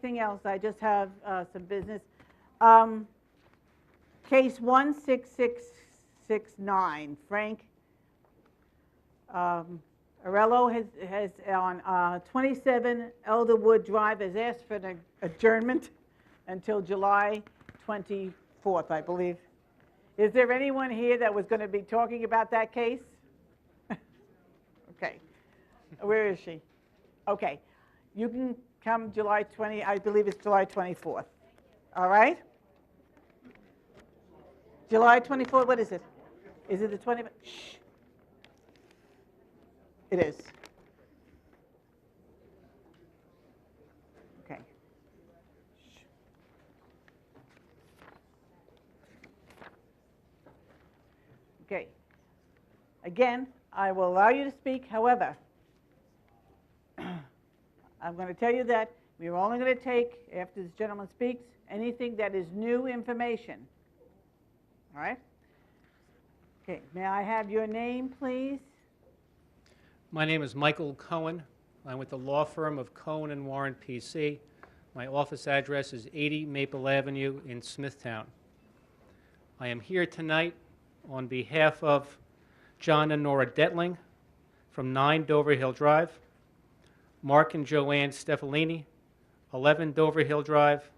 anything else. I just have some business. Um, Case 16669, Frank Arello has on 27 Elderwood Drive has asked for an adjournment until July 24th, I believe. Is there anyone here that was going to be talking about that case? Okay. Where is she? Okay. You can come July 20, I believe it's July 24th. All right? July 24th, what is it? Is it the 20th? Shh. It is. Okay. Shh. Okay. Again, I will allow you to speak. However, I'm going to tell you that we're only going to take, after this gentleman speaks, anything that is new information. All right? Okay. May I have your name, please? My name is Michael Cohen. I'm with the law firm of Cohen and Warren, PC. My office address is 80 Maple Avenue in Smithtown. I am here tonight on behalf of John and Nora Detling from 9 Dover Hill Drive, Mark and Joanne Stefalini, 11 Dover Hill Drive,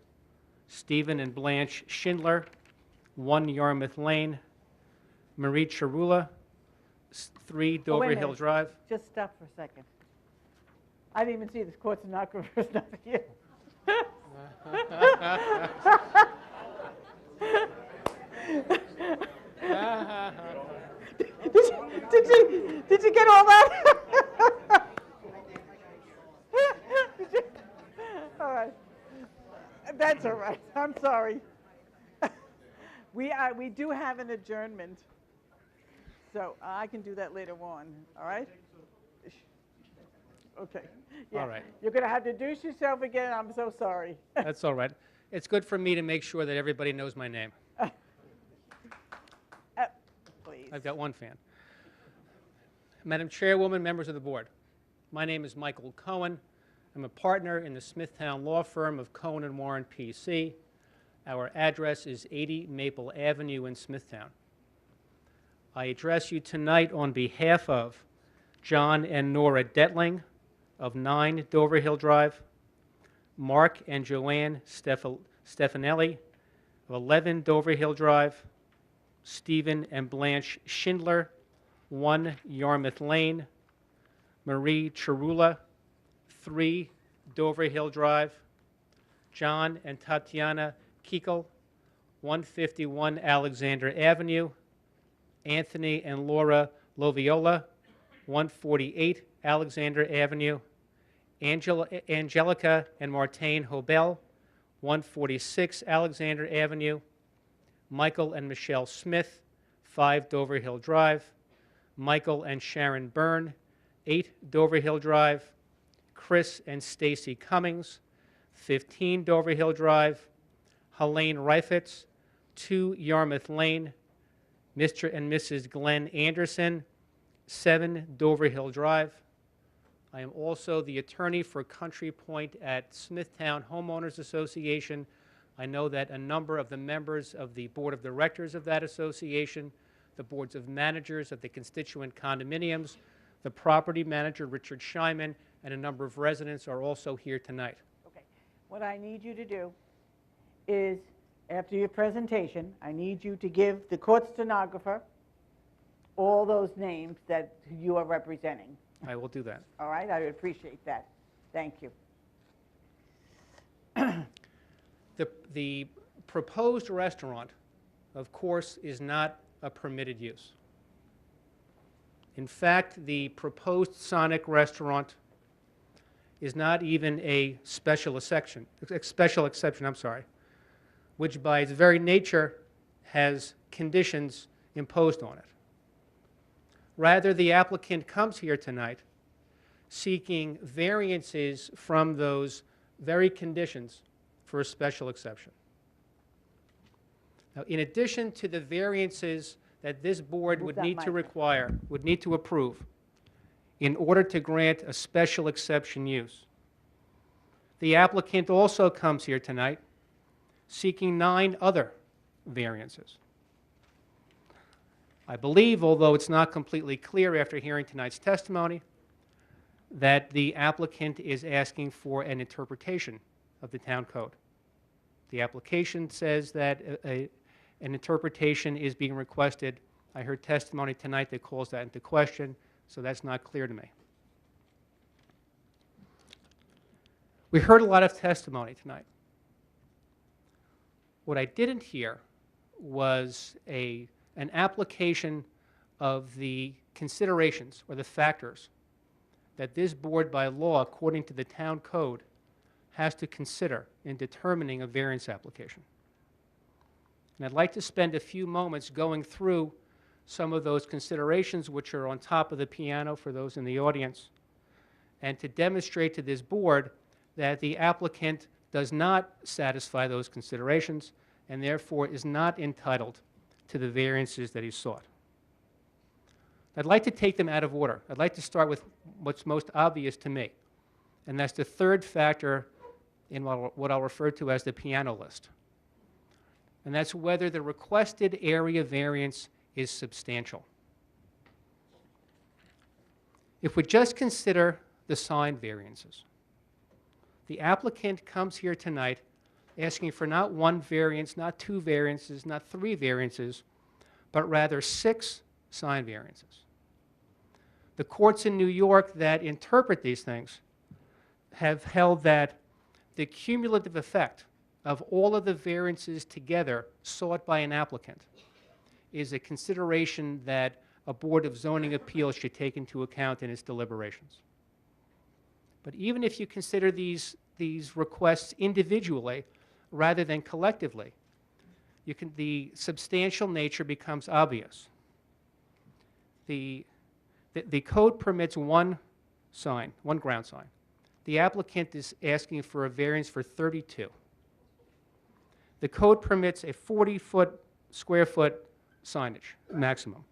Stephen and Blanche Schindler, 1 Yarmouth Lane, Marie Charula, 3 Dover Hill Drive. Just stop for a second. I didn't even see this court stenographer is not here. Did you get all that? All right. That's all right. I'm sorry. We do have an adjournment, so I can do that later on. All right? Okay. Yeah. All right. You're going to have to introduce yourself again. I'm so sorry. That's all right. It's good for me to make sure that everybody knows my name. Please. I've got one fan. Madam Chairwoman, members of the board, my name is Michael Cohen. I'm a partner in the Smithtown law firm of Cohen and Warren, PC. Our address is 80 Maple Avenue in Smithtown. I address you tonight on behalf of John and Nora Detling of 9 Dover Hill Drive, Mark and Joanne Stefanelli of 11 Dover Hill Drive, Stephen and Blanche Schindler, 1 Yarmouth Lane, Marie Charula, 3 Dover Hill Drive, John and Tatiana Kiekel, 151 Alexander Avenue, Anthony and Laura Loviola, 148 Alexander Avenue, Angelica and Martine Hobel, 146 Alexander Avenue, Michael and Michelle Smith, 5 Dover Hill Drive, Michael and Sharon Byrne, 8 Dover Hill Drive, Chris and Stacy Cummings, 15 Dover Hill Drive, Helene Reifetz, 2 Yarmouth Lane, Mr. and Mrs. Glenn Anderson, 7 Dover Hill Drive. I am also the attorney for Country Point at Smithtown Homeowners Association. I know that a number of the members of the board of directors of that association, the boards of managers of the constituent condominiums, the property manager, Richard Scheinman, and a number of residents are also here tonight. Okay. What I need you to do is, after your presentation, I need you to give the court stenographer all those names that you are representing. I will do that. All right? I would appreciate that. Thank you. The proposed restaurant, of course, is not a permitted use. In fact, the proposed Sonic restaurant is not even a special exception, which by its very nature has conditions imposed on it. Rather, the applicant comes here tonight seeking variances from those very conditions for a special exception. Now, in addition to the variances that this board would need to approve in order to grant a special exception use, The applicant also comes here tonight seeking 9 other variances. I believe, although it's not completely clear after hearing tonight's testimony, that the applicant is asking for an interpretation of the town code. The application says that an interpretation is being requested. I heard testimony tonight that calls that into question, so that's not clear to me. We heard a lot of testimony tonight. What I didn't hear was an application of the considerations or the factors that this board by law, according to the town code, has to consider in determining a variance application. And I'd like to spend a few moments going through some of those considerations which are on top of the piano for those in the audience, and to demonstrate to this board that the applicant does not satisfy those considerations and therefore is not entitled to the variances that he sought. I'd like to take them out of order. I'd like to start with what's most obvious to me, and that's the third factor in what I'll refer to as the piano list. And that's whether the requested area variance is substantial. If we just consider the sign variances, the applicant comes here tonight asking for not 1 variance, not 2 variances, not 3 variances, but rather 6 sign variances. The courts in New York that interpret these things have held that the cumulative effect of all of the variances together sought by an applicant is a consideration that a Board of Zoning Appeals should take into account in its deliberations. But even if you consider these requests individually rather than collectively, the substantial nature becomes obvious. The code permits 1 sign, 1 ground sign. The applicant is asking for a variance for 32. The code permits a square foot signage maximum.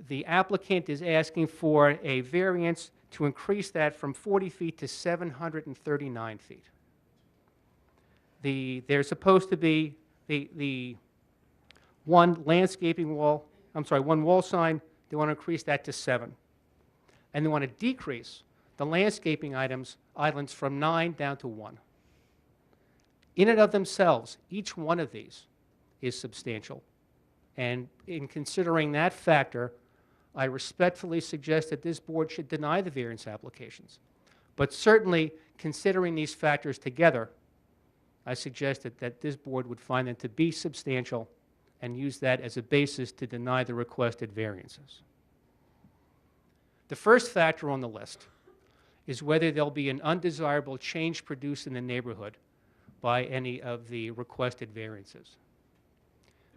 The applicant is asking for a variance to increase that from 40 feet to 739 feet. There's supposed to be the 1 landscaping wall, I'm sorry, 1 wall sign. They want to increase that to 7. And they want to decrease the landscaping islands from 9 down to 1. In and of themselves, each one of these is substantial. And in considering that factor, I respectfully suggest that this board should deny the variance applications. But certainly, considering these factors together, I suggest that this board would find them to be substantial and use that as a basis to deny the requested variances. The first factor on the list is whether there'll be an undesirable change produced in the neighborhood by any of the requested variances.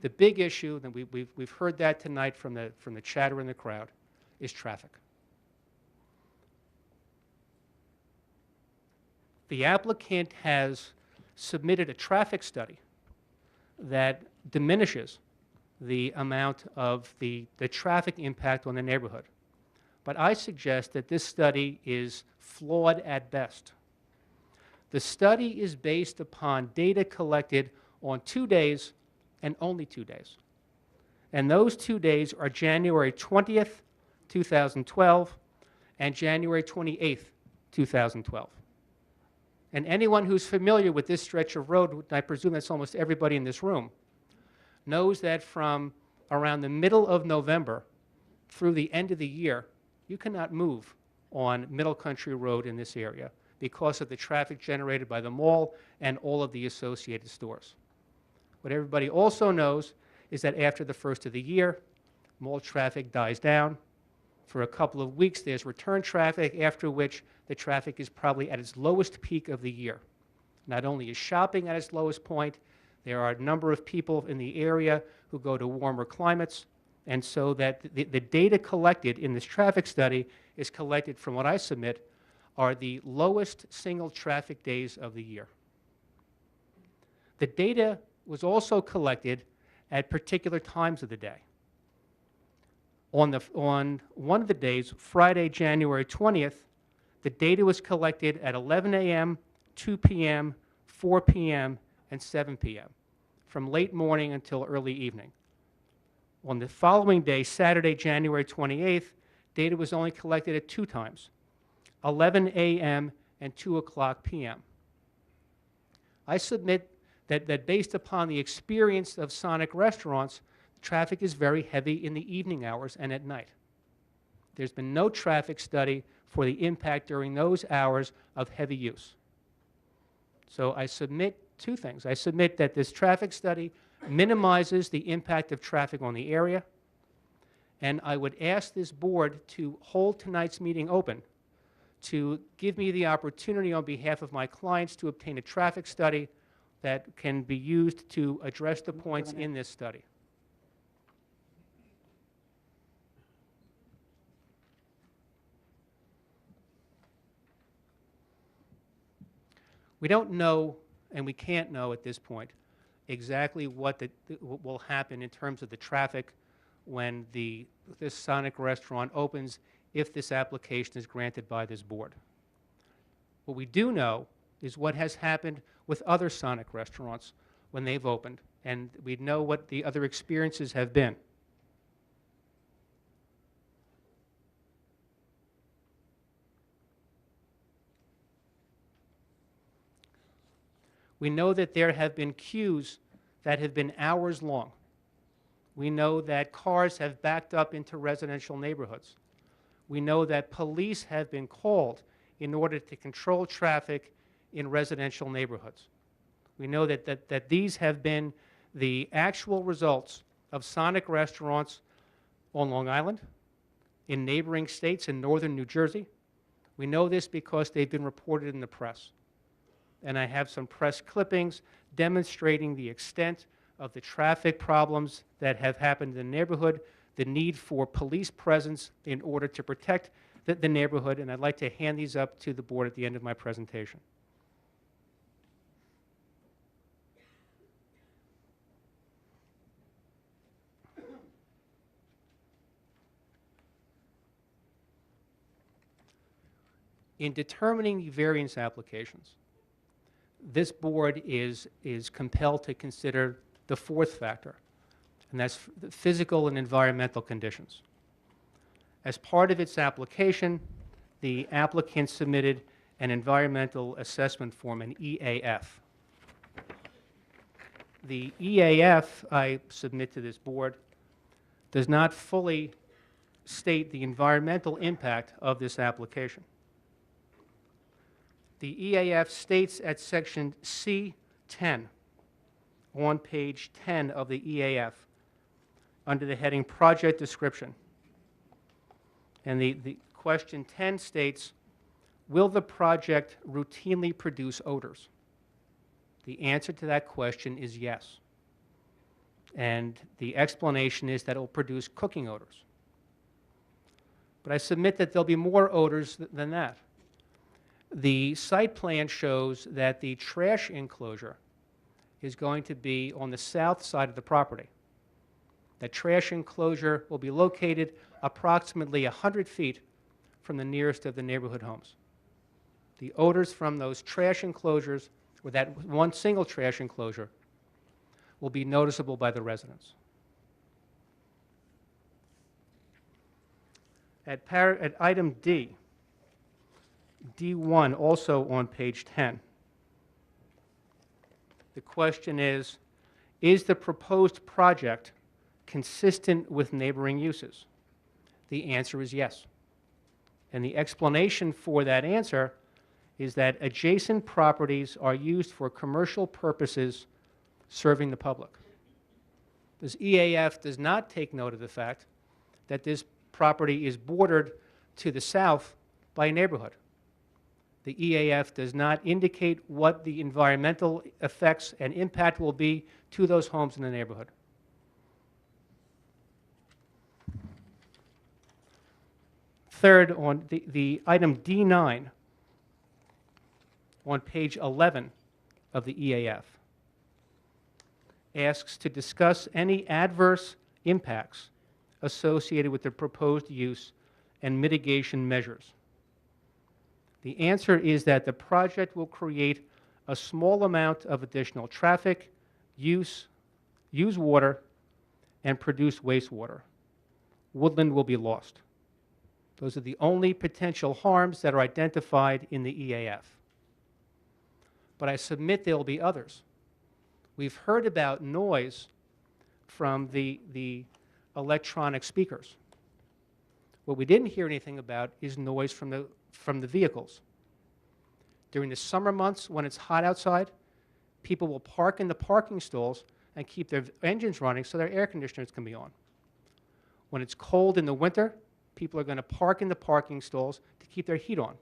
The big issue, and we've heard that tonight from the chatter in the crowd, is traffic. The applicant has submitted a traffic study that diminishes the amount of the traffic impact on the neighborhood. But I suggest that this study is flawed at best. The study is based upon data collected on 2 days and only 2 days. And those 2 days are January 20th, 2012 and January 28th, 2012. And anyone who's familiar with this stretch of road, and I presume that's almost everybody in this room, knows that from around the middle of November through the end of the year, you cannot move on Middle Country Road in this area because of the traffic generated by the mall and all of the associated stores. What everybody also knows is that after the first of the year, mall traffic dies down. For a couple of weeks, there's return traffic, after which the traffic is probably at its lowest peak of the year. Not only is shopping at its lowest point, there are a number of people in the area who go to warmer climates, and so that the data collected in this traffic study is collected from what I submit are the lowest single traffic days of the year. The data was also collected at particular times of the day. On one of the days, Friday, January 20th, the data was collected at 11 a.m., 2 p.m., 4 p.m., and 7 p.m., from late morning until early evening. On the following day, Saturday, January 28th, data was only collected at 2 times, 11 a.m. and 2 o'clock p.m. I submit that based upon the experience of Sonic restaurants, traffic is very heavy in the evening hours and at night. There's been no traffic study for the impact during those hours of heavy use. So I submit 2 things. I submit that this traffic study minimizes the impact of traffic on the area, and I would ask this board to hold tonight's meeting open to give me the opportunity on behalf of my clients to obtain a traffic study that can be used to address the points in this study. We don't know, and we can't know at this point, exactly what will happen in terms of the traffic when this Sonic restaurant opens if this application is granted by this board. What we do know is what has happened with other Sonic restaurants when they've opened, and we know what the other experiences have been. We know that there have been queues that have been hours long. We know that cars have backed up into residential neighborhoods. We know that police have been called in order to control traffic in residential neighborhoods. We know that these have been the actual results of Sonic restaurants on Long Island, in neighboring states in northern New Jersey. We know this because they've been reported in the press. And I have some press clippings demonstrating the extent of the traffic problems that have happened in the neighborhood, the need for police presence in order to protect the neighborhood, and I'd like to hand these up to the board at the end of my presentation. In determining the variance applications, this board is compelled to consider the 4th factor, and that's the physical and environmental conditions. As part of its application, the applicant submitted an environmental assessment form, an EAF. The EAF I submit to this board does not fully state the environmental impact of this application. The EAF states at section C10 on page 10 of the EAF under the heading Project Description. And the question 10 states, will the project routinely produce odors? The answer to that question is yes. And the explanation is that it will produce cooking odors. But I submit that there'll be more odors than that. The site plan shows that the trash enclosure is going to be on the south side of the property. The trash enclosure will be located approximately 100 feet from the nearest of the neighborhood homes. The odors from those trash enclosures, or that one single trash enclosure, will be noticeable by the residents. At item D, D1, also on page 10, the question is the proposed project consistent with neighboring uses? The answer is yes. And the explanation for that answer is that adjacent properties are used for commercial purposes serving the public. This EAF does not take note of the fact that this property is bordered to the south by a neighborhood. The EAF does not indicate what the environmental effects and impact will be to those homes in the neighborhood. Third, on the item D9 on page 11 of the EAF asks to discuss any adverse impacts associated with the proposed use and mitigation measures. The answer is that the project will create a small amount of additional traffic, use water, and produce wastewater. Woodland will be lost. Those are the only potential harms that are identified in the EAF. But I submit there will be others. We've heard about noise from the electronic speakers. What we didn't hear anything about is noise from the vehicles. During the summer months when it's hot outside, people will park in the parking stalls and keep their engines running so their air conditioners can be on. When it's cold in the winter, people are going to park in the parking stalls to keep their heat on.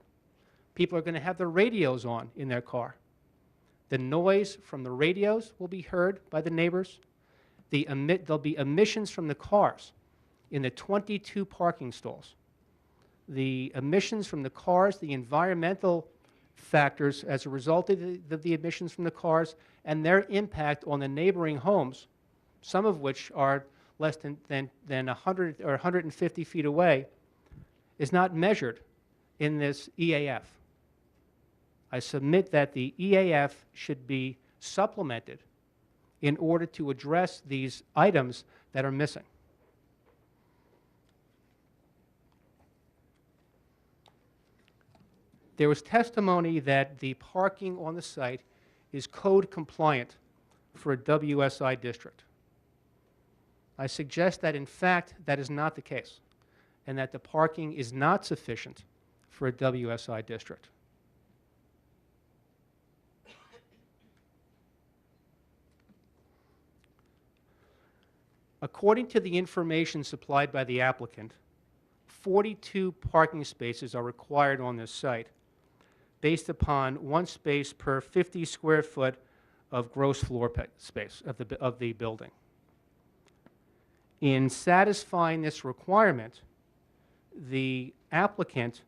People are going to have their radios on in their car. The noise from the radios will be heard by the neighbors. There'll be emissions from the cars in the 22 parking stalls. The emissions from the cars, the environmental factors as a result of the emissions from the cars, and their impact on the neighboring homes, some of which are less than 100 or 150 feet away, is not measured in this EAF. I submit that the EAF should be supplemented in order to address these items that are missing. There was testimony that the parking on the site is code compliant for a WSI district. I suggest that, in fact, that is not the case, and that the parking is not sufficient for a WSI district. According to the information supplied by the applicant, 42 parking spaces are required on this site based upon 1 space per 50 square foot of gross floor space of the building. In satisfying this requirement, the applicant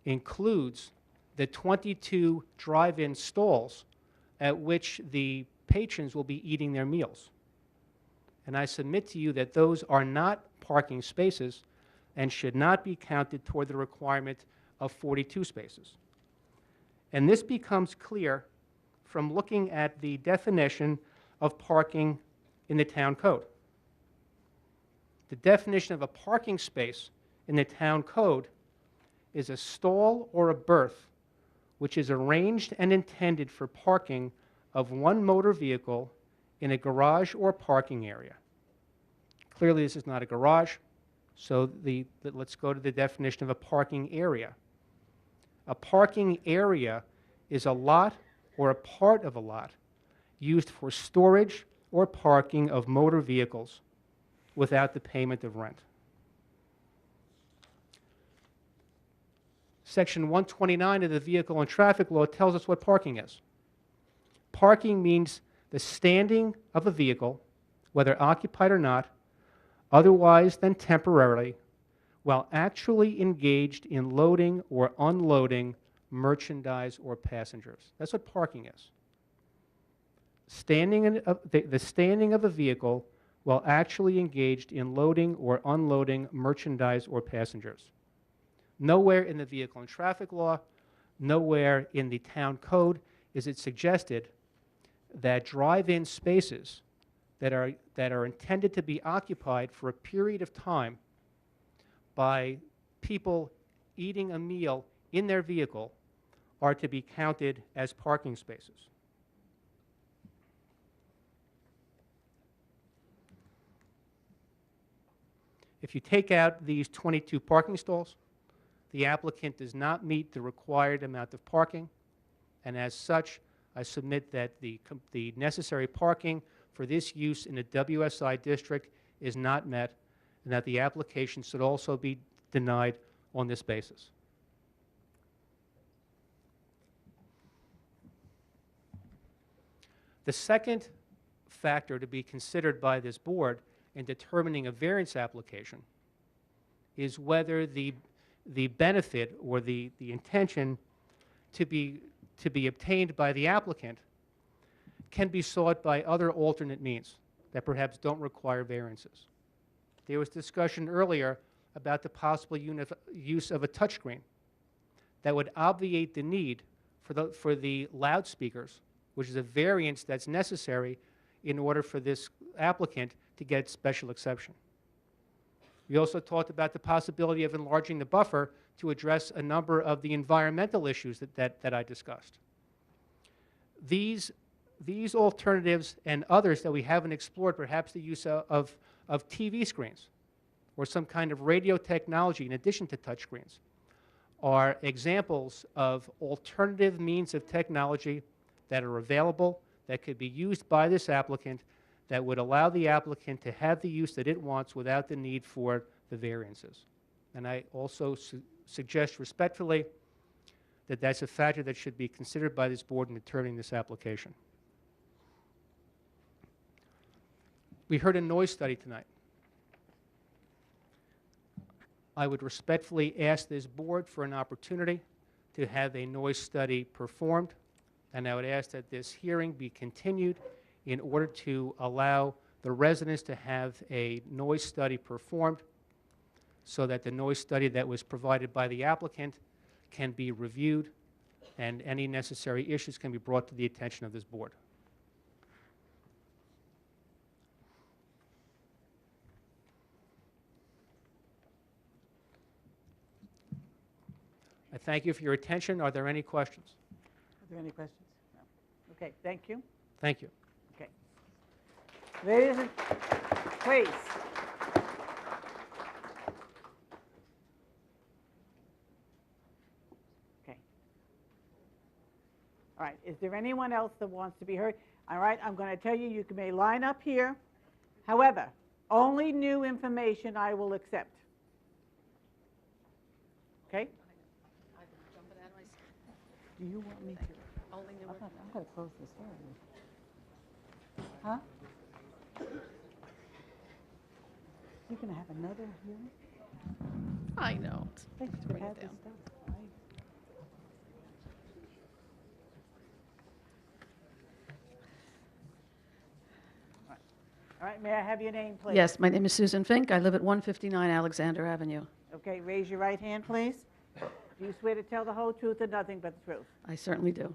includes the 22 drive-in stalls at which the patrons will be eating their meals. And I submit to you that those are not parking spaces and should not be counted toward the requirement of 42 spaces. And this becomes clear from looking at the definition of parking in the town code. The definition of a parking space in the town code is a stall or a berth which is arranged and intended for parking of one motor vehicle in a garage or parking area. Clearly, this is not a garage, so let's go to the definition of a parking area. A parking area is a lot or a part of a lot used for storage or parking of motor vehicles without the payment of rent. Section 129 of the Vehicle and Traffic Law tells us what parking is. Parking means the standing of a vehicle, whether occupied or not, otherwise than temporarily, while actually engaged in loading or unloading merchandise or passengers. That's what parking is. The standing of a vehicle while actually engaged in loading or unloading merchandise or passengers. Nowhere in the Vehicle and Traffic Law, nowhere in the town code is it suggested that drive-in spaces that are intended to be occupied for a period of time by people eating a meal in their vehicle are to be counted as parking spaces. If you take out these 22 parking stalls, the applicant does not meet the required amount of parking, and as such, I submit that the necessary parking for this use in a WSI district is not met, and that the application should also be denied on this basis. The second factor to be considered by this board in determining a variance application is whether the benefit or the intention to be obtained by the applicant can be sought by other alternate means that perhaps don't require variances. There was discussion earlier about the possible use of a touchscreen that would obviate the need for the loudspeakers, which is a variance that's necessary in order for this applicant to get special exception. We also talked about the possibility of enlarging the buffer to address a number of the environmental issues that I discussed. These alternatives and others that we haven't explored, perhaps the use of TV screens or some kind of radio technology in addition to touchscreens, are examples of alternative means of technology that are available, that could be used by this applicant, that would allow the applicant to have the use that it wants without the need for the variances. And I also suggest respectfully that that's a factor that should be considered by this board in determining this application. We heard a noise study tonight. I would respectfully ask this board for an opportunity to have a noise study performed, and I would ask that this hearing be continued in order to allow the residents to have a noise study performed so that the noise study that was provided by the applicant can be reviewed and any necessary issues can be brought to the attention of this board. I thank you for your attention. Are there any questions? Are there any questions? No. Okay, thank you. Thank you. Okay. Ladies and, please. Okay. All right, is there anyone else that wants to be heard? All right, I'm going to tell you, you may line up here. However, only new information I will accept. Okay? Do you want me to? Only new I'm going to close this hearing. Huh? You're going to have another hearing? I know. Thanks to for bring it having down. this done. All right, may I have your name, please? Yes, my name is Susan Fink. I live at 159 Alexander Avenue. Okay, raise your right hand, please. Do you swear to tell the whole truth and nothing but the truth? I certainly do.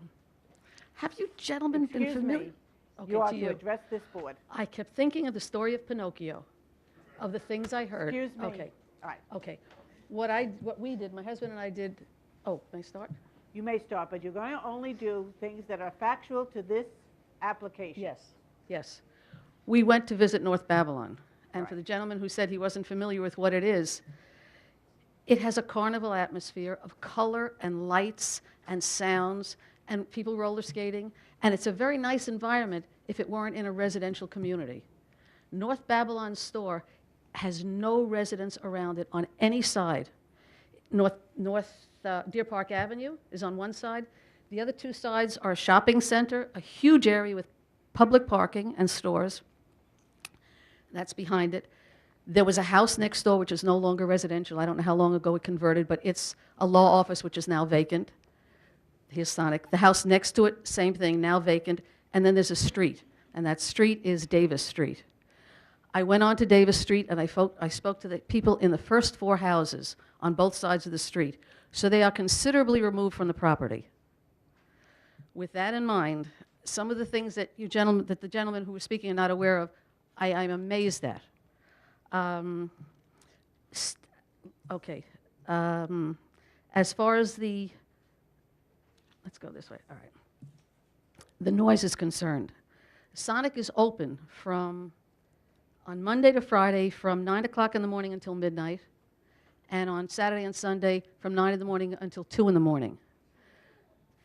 Have you gentlemen been Excuse familiar? me. Okay, You are to to you. address this board. I kept thinking of the story of Pinocchio, of the things I heard. Excuse me. Okay, All right, okay. What we did, my husband and I did, oh, may I start? you may start, but you're going to only do things that are factual to this application. Yes, yes. We went to visit North Babylon, and Right. for the gentleman who said he wasn't familiar with what it is, it has a carnival atmosphere of color and lights and sounds and people roller skating, and it's a very nice environment if it weren't in a residential community. North Babylon store has no residents around it on any side. Deer Park Avenue is on one side. The other two sides are a shopping center, a huge area with public parking and stores. That's behind it. There was a house next door which is no longer residential. I don't know how long ago it converted, but it's a law office which is now vacant. Here's Sonic. The house next to it, same thing, now vacant. And then there's a street, and that street is Davis Street. I went on to Davis Street, and I spoke to the people in the first four houses on both sides of the street. So they are considerably removed from the property. With that in mind, some of the things that the gentleman who was speaking are not aware of, I'm amazed at. Okay. As far as let's go this way. All right. The noise is concerned. Sonic is open on Monday to Friday from 9 o'clock in the morning until midnight, and on Saturday and Sunday from 9 in the morning until 2 in the morning.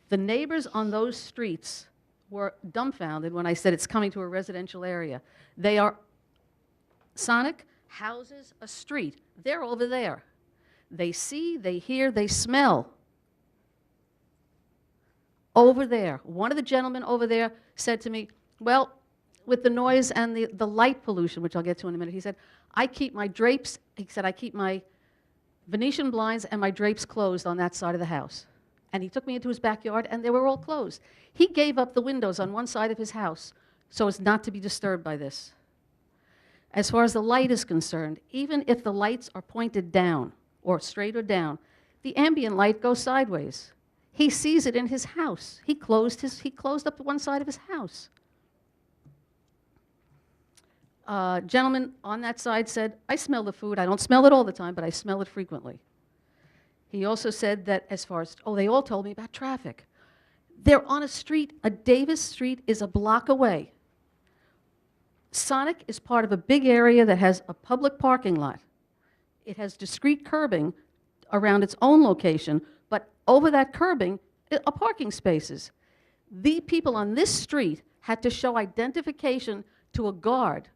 The neighbors on those streets were dumbfounded when I said it's coming to a residential area. Sonic houses a street. They're over there. They see, they hear, they smell. Over there. One of the gentlemen over there said to me, well, with the noise and the light pollution, which I'll get to in a minute, he said, I keep my Venetian blinds and my drapes closed on that side of the house. And he took me into his backyard, and they were all closed. He gave up the windows on one side of his house so as not to be disturbed by this. As far as the light is concerned, even if the lights are pointed down or straight or down, The ambient light goes sideways. He sees it in his house. He closed up one side of his house. Gentleman on that side said, I smell the food. I don't smell it all the time, but I smell it frequently. He also said that as far as, they all told me about traffic. They're on a street, a Davis Street is a block away. Sonic is part of a big area that has a public parking lot. It has discrete curbing around its own location, but over that curbing are parking spaces. The people on this street had to show identification to a guard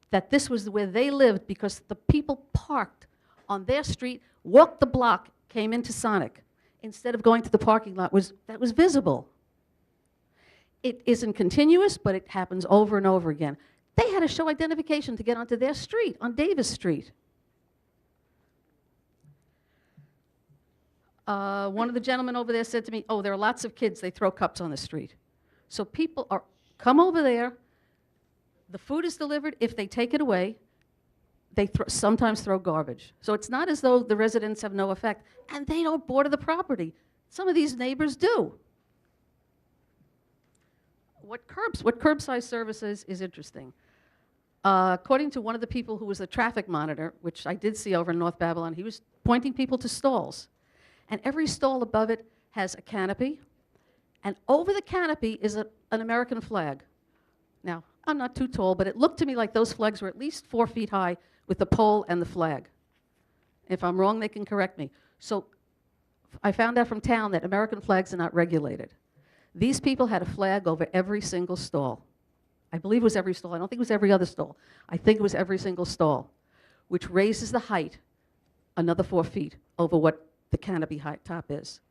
that this was where they lived because the people parked on their street, walked the block, came into Sonic, instead of going to the parking lot that was visible. It isn't continuous, but it happens over and over again. They had to show identification to get onto their street, on Davis Street. One of the gentlemen over there said to me, there are lots of kids, they throw cups on the street. So people come over there, the food is delivered, if they take it away, they sometimes throw garbage. So it's not as though the residents have no effect, and they don't border the property. Some of these neighbors do. What curbside services is interesting. According to one of the people who was the traffic monitor, which I did see over in North Babylon, he was pointing people to stalls. And every stall above it has a canopy, and over the canopy is an American flag. Now, I'm not too tall, but it looked to me like those flags were at least 4 feet high with the pole and the flag. If I'm wrong, they can correct me. So I found out from town that American flags are not regulated. These people had a flag over every single stall. I believe it was every stall. I don't think it was every other stall. I think it was every single stall, which raises the height another 4 feet over what the canopy height top is.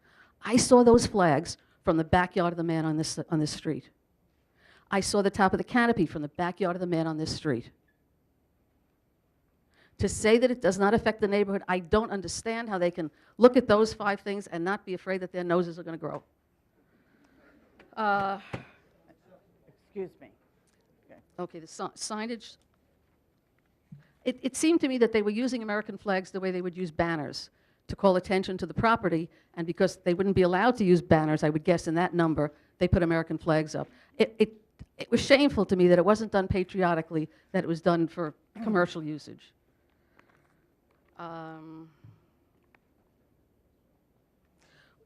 I saw those flags from the backyard of the man on this street. I saw the top of the canopy from the backyard of the man on this street. To say that it does not affect the neighborhood, I don't understand how they can look at those 5 things and not be afraid that their noses are going to grow. Excuse me. Okay, the signage. It seemed to me that they were using American flags the way they would use banners to call attention to the property, and because they wouldn't be allowed to use banners, I would guess in that number, they put American flags up. It was shameful to me that it wasn't done patriotically, that it was done for commercial usage.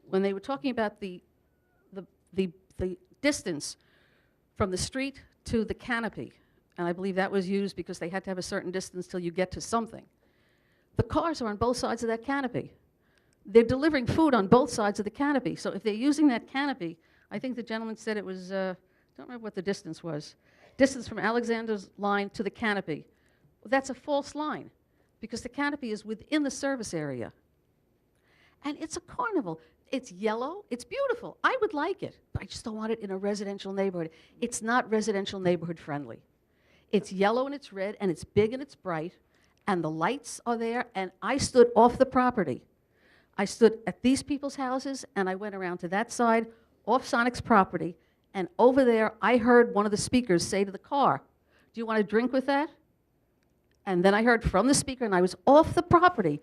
When they were talking about the distance from the street to the canopy, and I believe that was used because they had to have a certain distance till you get to something. The cars are on both sides of that canopy. They're delivering food on both sides of the canopy. So if they're using that canopy, I think the gentleman said it was, I don't remember what the distance was, distance from Alexander's line to the canopy. Well, that's a false line because the canopy is within the service area. And it's a carnival. It's yellow. It's beautiful. I would like it, but I just don't want it in a residential neighborhood. It's not residential neighborhood friendly. It's yellow and it's red and it's big and it's bright and the lights are there, and I stood off the property. I stood at these people's houses and I went around to that side off Sonic's property, and over there I heard one of the speakers say to the car, "Do you want a drink with that?" And then I heard from the speaker, and I was off the property,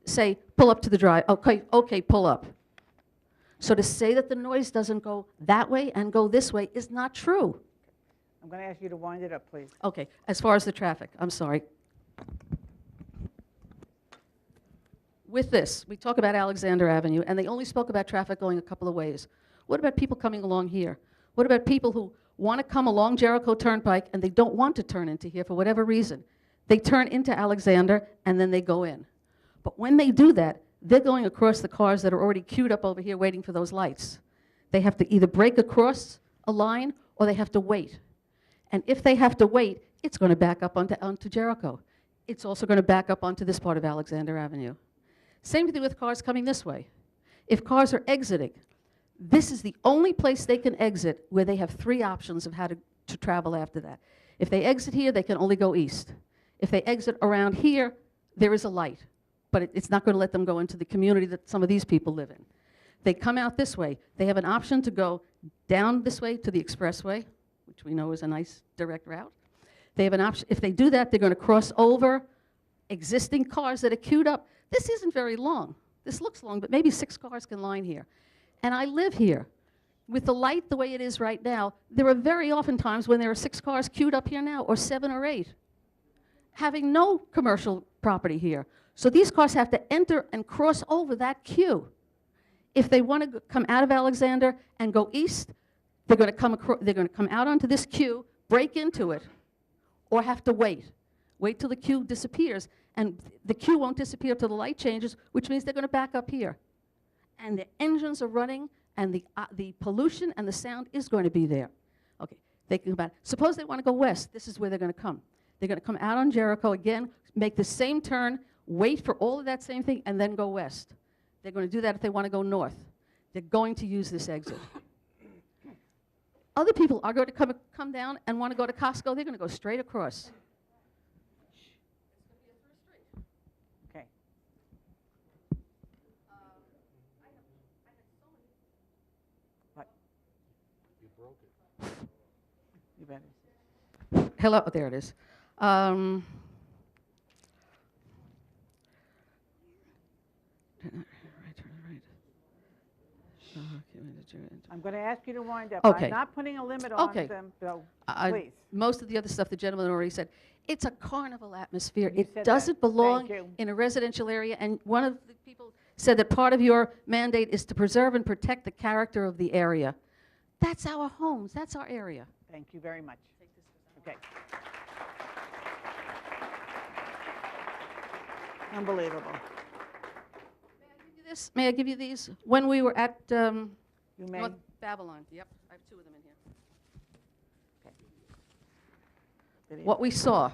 say, "Pull up to the drive." Okay, pull up. So to say that the noise doesn't go that way and go this way is not true. I'm going to ask you to wind it up, please. Okay, as far as the traffic, I'm sorry. With this, we talk about Alexander Avenue, and they only spoke about traffic going a couple of ways. What about people coming along here? What about people who want to come along Jericho Turnpike and they don't want to turn into here for whatever reason? They turn into Alexander and then they go in. But when they do that, they're going across the cars that are already queued up over here waiting for those lights. They have to either break across a line or they have to wait. And if they have to wait, it's going to back up onto Jericho. It's also going to back up onto this part of Alexander Avenue. Same thing with cars coming this way. If cars are exiting, this is the only place they can exit where they have 3 options of how to travel after that. If they exit here, they can only go east. If they exit around here, there is a light, but it's not going to let them go into the community that some of these people live in. They come out this way. They have an option to go down this way to the expressway, which we know is a nice direct route. They have an option. If they do that, they're going to cross over existing cars that are queued up. This isn't very long. This looks long, but maybe 6 cars can line here. And I live here. With the light the way it is right now, there are very often times when there are 6 cars queued up here now, or 7 or 8, having no commercial property here. So these cars have to enter and cross over that queue. If they want to come out of Alexander and go east, they're going to come out onto this queue, break into it, or have to wait. Wait till the queue disappears, and the queue won't disappear till the light changes, which means they're going to back up here. And the engines are running, and the pollution and the sound is going to be there. Okay, thinking about it. Suppose they want to go west. This is where they're going to come. They're going to come out on Jericho again, make the same turn, wait for all of that same thing, and then go west. They're going to do that if they want to go north. They're going to use this exit. Other people are going to come down and want to go to Costco. They're going to go straight across. Okay. What? You broke it. You better. Hello, oh, there it is. I'm going to ask you to wind up. Okay. I'm not putting a limit on Okay. them, so I- please. Most of the other stuff the gentleman already said. It's a carnival atmosphere. You said It that. doesn't belong Thank you. in a residential area. And one of the people said that part of your mandate is to preserve and protect the character of the area. That's our homes. That's our area. Thank you very much. Okay. Unbelievable. May I give you these? When we were at You may. North Babylon. Yep, I have 2 of them in here. Video. What we saw.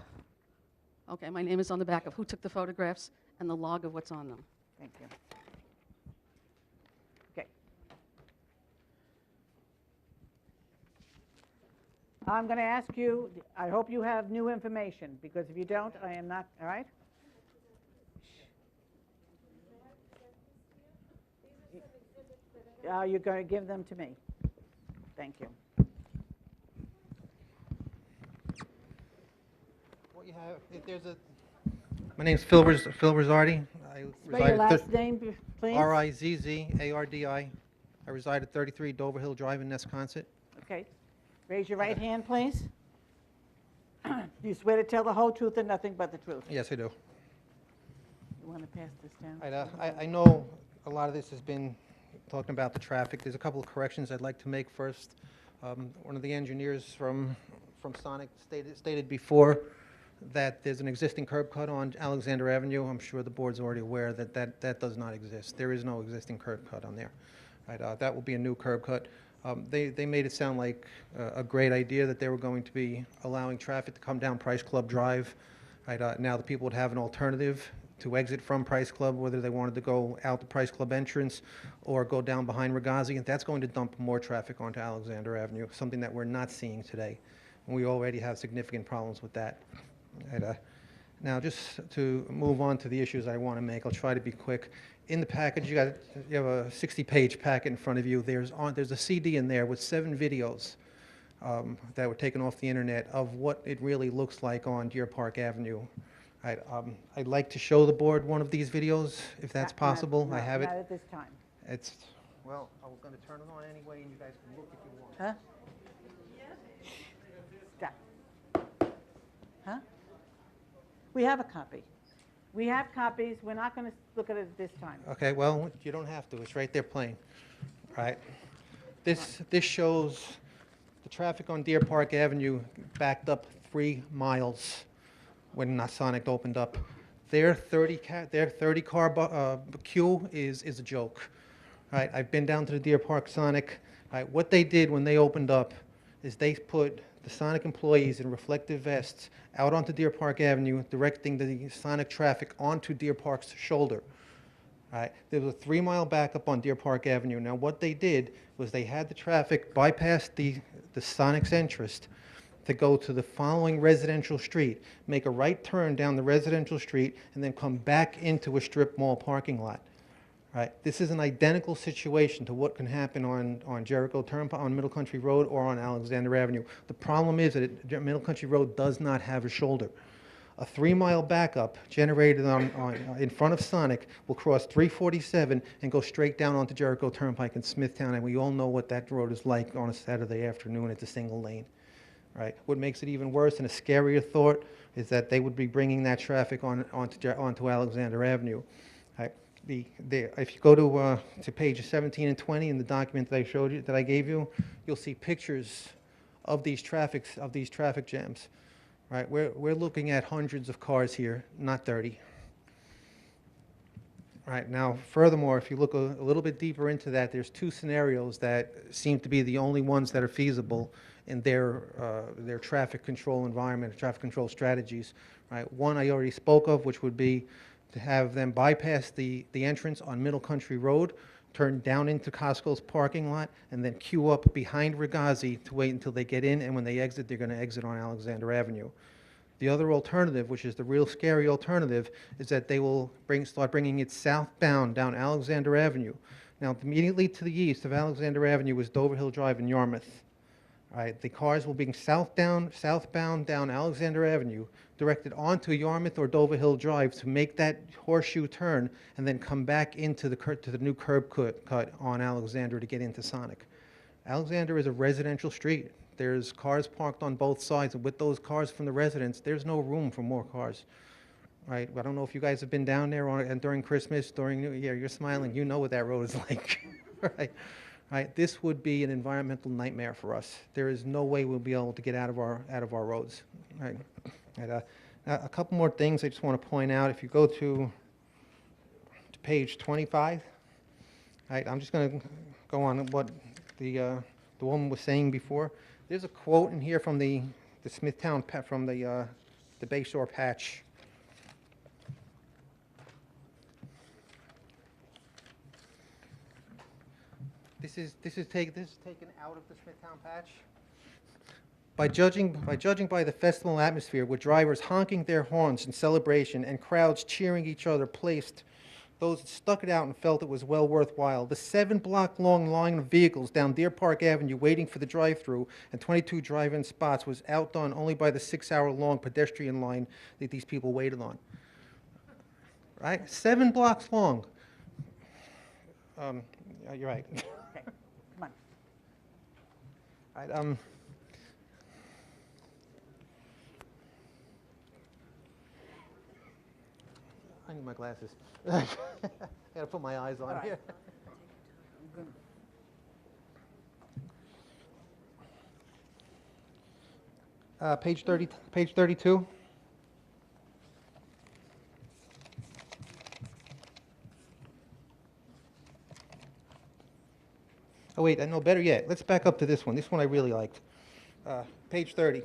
Okay, my name is on the back of who took the photographs and the log of what's on them. Thank you. Okay. I'm going to ask you, I hope you have new information, because if you don't, I am not, all right? You're going to give them to me. Thank you. What you have, if there's a. My name's Phil Rosardi. I Spell your last name, please. Rizzardi. I reside at 33 Dover Hill Drive in Nesconset. Okay. Raise your right hand, please. Do you swear to tell the whole truth and nothing but the truth? Yes, I do. You want to pass this down? I know a lot of this has been talking about the traffic. There's a couple of corrections I'd like to make first. One of the engineers from Sonic stated before that there's an existing curb cut on Alexander Avenue. I'm sure the board's already aware that that does not exist. There is no existing curb cut on there. Right, that will be a new curb cut. They made it sound like a great idea that they were going to be allowing traffic to come down Price Club Drive. Right, now the people would have an alternative to exit from Price Club, whether they wanted to go out the Price Club entrance or go down behind Regazi, and that's going to dump more traffic onto Alexander Avenue, something that we're not seeing today. And we already have significant problems with that. Right, now, just to move on to the issues I want to make, I'll try to be quick. In the package, you have a 60-page packet in front of you. There's a CD in there with 7 videos that were taken off the internet of what it really looks like on Deer Park Avenue. I'd like to show the board one of these videos, if that's possible. I have it. Not at this time. Well, I was going to turn it on anyway, and you guys can look if you want. Huh? Stop. Huh? We have a copy. We have copies. We're not going to look at it at this time. Okay, well, you don't have to. It's right there playing. Right? This shows the traffic on Deer Park Avenue backed up 3 miles when Sonic opened up. Their 30-car queue is a joke. Right? I've been down to the Deer Park Sonic. Right? What they did when they opened up is they put the Sonic employees in reflective vests out onto Deer Park Avenue, directing the Sonic traffic onto Deer Park's shoulder. Right? There was a 3-mile backup on Deer Park Avenue. Now, what they did was they had the traffic bypass the Sonic's entrance to go to the following residential street, make a right turn down the residential street, and then come back into a strip mall parking lot. Right? This is an identical situation to what can happen on Jericho Turnpike, on Middle Country Road, or on Alexander Avenue. The problem is that Middle Country Road does not have a shoulder. A 3-mile backup generated in front of Sonic will cross 347 and go straight down onto Jericho Turnpike in Smithtown, and we all know what that road is like on a Saturday afternoon. It's a single lane. Right? What makes it even worse and a scarier thought is that they would be bringing that traffic onto Alexander Avenue. Right? If you go to pages 17 and 20 in the document that I showed you, that I gave you, you'll see pictures of these traffic jams. Right? We're looking at hundreds of cars here, not 30. Right. Now, furthermore, if you look a little bit deeper into that, there's 2 scenarios that seem to be the only ones that are feasible in their traffic control environment, traffic control strategies. Right. One I already spoke of, which would be to have them bypass the entrance on Middle Country Road, turn down into Costco's parking lot, and then queue up behind Regazzi to wait until they get in, and when they exit, they're going to exit on Alexander Avenue. The other alternative, which is the real scary alternative, is that they will start bringing it southbound down Alexander Avenue. Now, immediately to the east of Alexander Avenue is Dover Hill Drive in Yarmouth. All right, the cars will be southbound down Alexander Avenue, directed onto Yarmouth or Dover Hill Drive to make that horseshoe turn, and then come back into to the new curb cut on Alexander to get into Sonic. Alexander is a residential street. There's cars parked on both sides, and with those cars from the residents, there's no room for more cars. Right? I don't know if you guys have been down there and during Christmas, during New Year. You're smiling. You know what that road is like. Right? Right? This would be an environmental nightmare for us. There is no way we'll be able to get out of our roads. Right? And, a couple more things I just want to point out. If you go to page 25, right? I'm just going to go on what the woman was saying before. There's a quote in here from the Smithtown, from the Bayshore patch. This is taken out of the Smithtown patch. By judging by the festival atmosphere, with drivers honking their horns in celebration and crowds cheering each other, placed those that stuck it out and felt it was well worthwhile. The 7-block-long line of vehicles down Deer Park Avenue waiting for the drive-through and 22 drive-in spots was outdone only by the 6-hour-long pedestrian line that these people waited on. Right? 7 blocks long. You're right. Okay, come on. All right, I need my glasses. I gotta put my eyes on All right. here. Page 32. Oh wait, no, better yet. Let's back up to this one. This one I really liked. Page 30.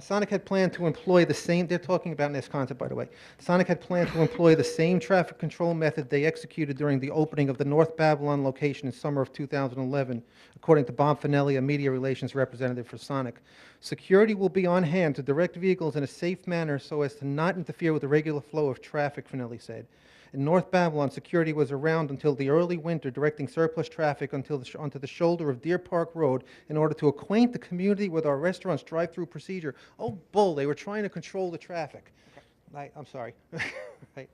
Sonic had planned to employ the same, they're talking about this concept, by the way. Sonic had planned to employ the same traffic control method they executed during the opening of the North Babylon location in summer of 2011, according to Bob Finelli, a media relations representative for Sonic. Security will be on hand to direct vehicles in a safe manner so as to not interfere with the regular flow of traffic, Finelli said. In North Babylon, security was around until the early winter, directing surplus traffic onto the shoulder of Deer Park Road in order to acquaint the community with our restaurant's drive-through procedure. Oh, bull, they were trying to control the traffic. I'm sorry. Right.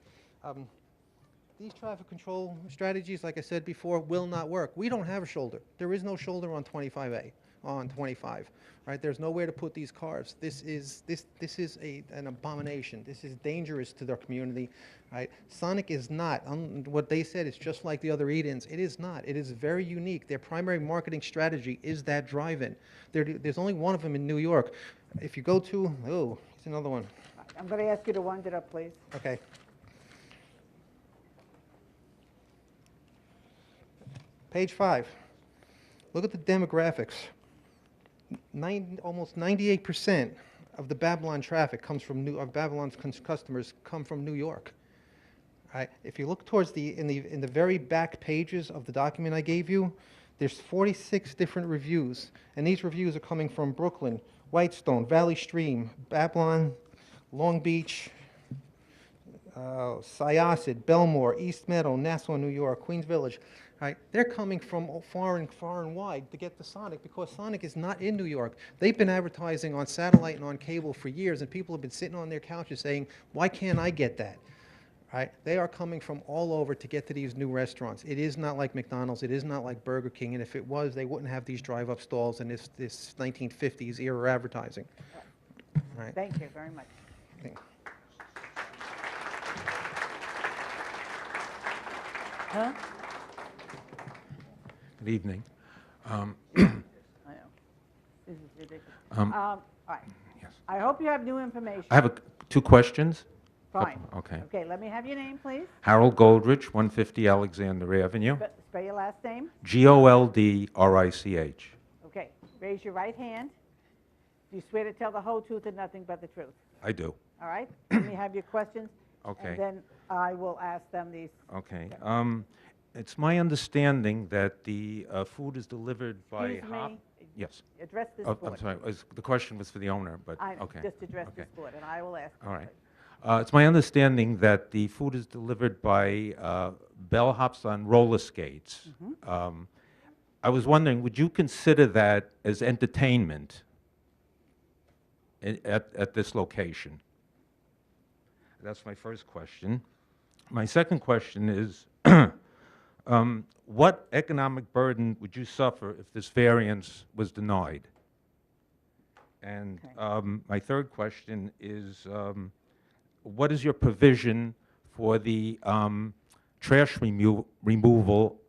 These traffic control strategies, like I said before, will not work. We don't have a shoulder. There is no shoulder on 25A, on 25. Right? There's nowhere to put these cars. This is an abomination. This is dangerous to their community. Right? Sonic is not. What they said is just like the other eat-ins. It is not. It is very unique. Their primary marketing strategy is that drive-in. There's only one of them in New York. If you go to, oh, it's another one. I'm going to ask you to wind it up, please. Okay. Page 5. Look at the demographics. Almost 98% of the Babylon traffic comes from Babylon's customers come from New York. Right? If you look towards in the very back pages of the document I gave you, there's 46 different reviews, and these reviews are coming from Brooklyn, Whitestone, Valley Stream, Babylon, Long Beach, Syosset, Belmore, East Meadow, Nassau, New York, Queens Village. right? They're coming from far and wide to get to Sonic because Sonic is not in New York. They've been advertising on satellite and on cable for years, and people have been sitting on their couches saying, why can't I get that? Right? They are coming from all over to get to these new restaurants. It is not like McDonald's. It is not like Burger King. And if it was, they wouldn't have these drive-up stalls and this 1950s era advertising. Right? Thank you very much. Thank- Huh? Good evening. I know. This is ridiculous. All right. Yes. I hope you have new information. I have two questions. Fine. Okay. Okay, let me have your name, please. Harold Goldrich, 150 Alexander Avenue. Spell your last name. Goldrich. Okay, raise your right hand. Do you swear to tell the whole truth and nothing but the truth? I do. All right? Let me have your questions. Okay. And then I will ask them these. Okay. It's my understanding that the food is delivered by Excuse me. Yes. Address this Oh, board. I'm sorry. The question was for the owner, but I okay. just address this Okay. board, and I will ask. All them, right. please. It's my understanding that the food is delivered by bellhops on roller skates. I was wondering, would you consider that as entertainment at this location? That's my first question. My second question is, what economic burden would you suffer if this variance was denied? And Okay. my third question is, what is your provision for the trash removal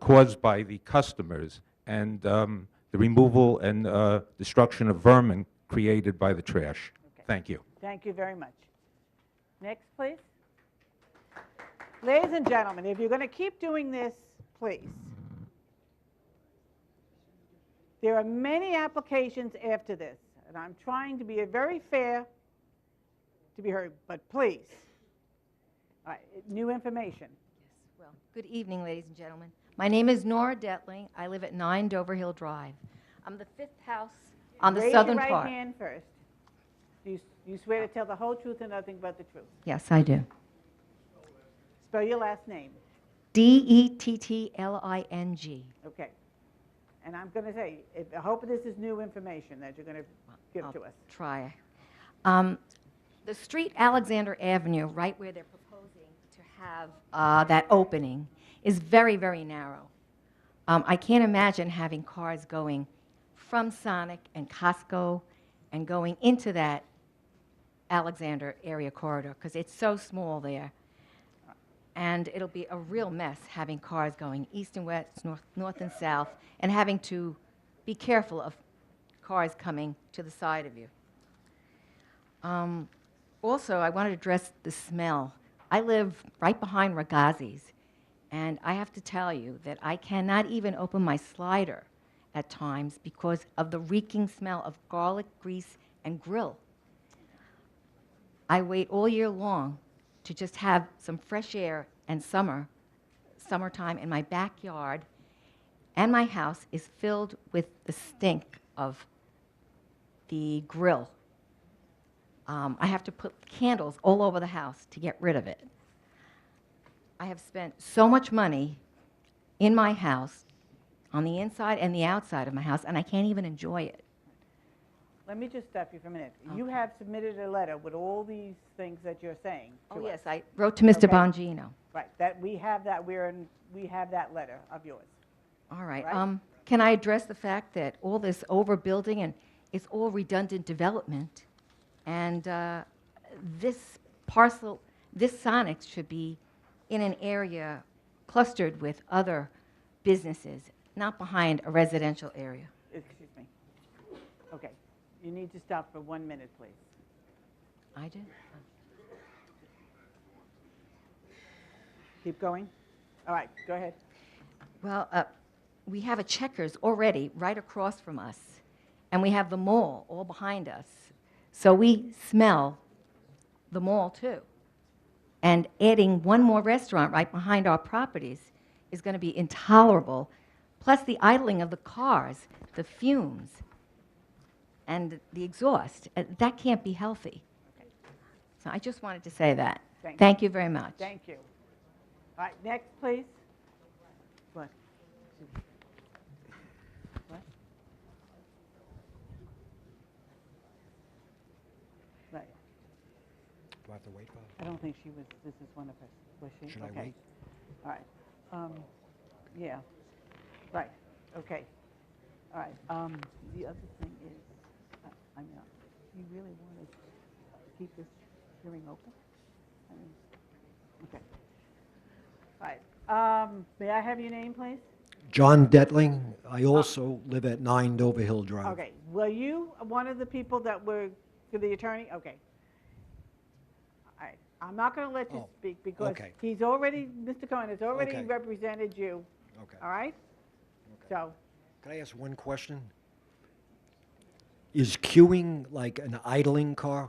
caused by the customers and the removal and destruction of vermin created by the trash? Okay. Thank you. Thank you very much. Next, please. Ladies and gentlemen, if you're going to keep doing this, please. There are many applications after this, and I'm trying to be very fair to be heard, but please. All right, new information. Yes, well, good evening, ladies and gentlemen. My name is Nora Detling. I live at 9 Dover Hill Drive. I'm the fifth house on the southern Raise your part. right hand first. Do you swear to tell the whole truth and nothing but the truth? Yes, I do. Spell your last name. Dettling. Okay. And I'm going to say, I hope this is new information that you're going to give I'll to us. try. The street Alexander Avenue, right where they're proposing to have that opening, is very, very narrow. I can't imagine having cars going from Sonic and Costco and going into that Alexander area corridor because it's so small there. And it'll be a real mess having cars going east and west, north and south, and having to be careful of cars coming to the side of you. Also, I want to address the smell. I live right behind Ragazzi's, and I have to tell you that I cannot even open my slider at times because of the reeking smell of garlic, grease, and grill. I wait all year long to just have some fresh air and summertime in my backyard, and my house is filled with the stink of the grill. I have to put candles all over the house to get rid of it. I have spent so much money in my house, on the inside and the outside of my house, and I can't even enjoy it. Let me just stop you for a minute. You have submitted a letter with all these things that you're saying to Oh, us. yes, I wrote to Mr. Okay. Bongino. Right, that we have that, we have that letter of yours. All right. Right. Can I address the fact that all this overbuilding and it's all redundant development, and this parcel, this Sonic should be in an area clustered with other businesses, not behind a residential area. Excuse me. Okay, you need to stop for 1 minute, please. I do? Keep going. All right, go ahead. Well, we have a Checkers already right across from us, and we have the mall all behind us. So we smell the mall too. And adding one more restaurant right behind our properties is going to be intolerable, plus the idling of the cars, the fumes, and the exhaust. That can't be healthy. So I just wanted to say that. Thank you. Thank you very much. Thank you. All right, next, please. What? What? Right. Do I have to wait, Bob? I don't think she was, this is one of her, was she? Should I Okay. wait? All right. Yeah, right, okay. All right, the other thing is, I mean, you really want to keep this hearing open? I mean, okay. All right, may I have your name, please? John Detling. I also live at 9 Dover Hill Drive. Okay, were you one of the people that were, to the attorney? Okay. All right, I'm not going to let you Oh, speak because okay. he's already, Mr. Cohen has already Okay. represented you, Okay. all right? So, Can I ask one question? Is queuing like an idling car?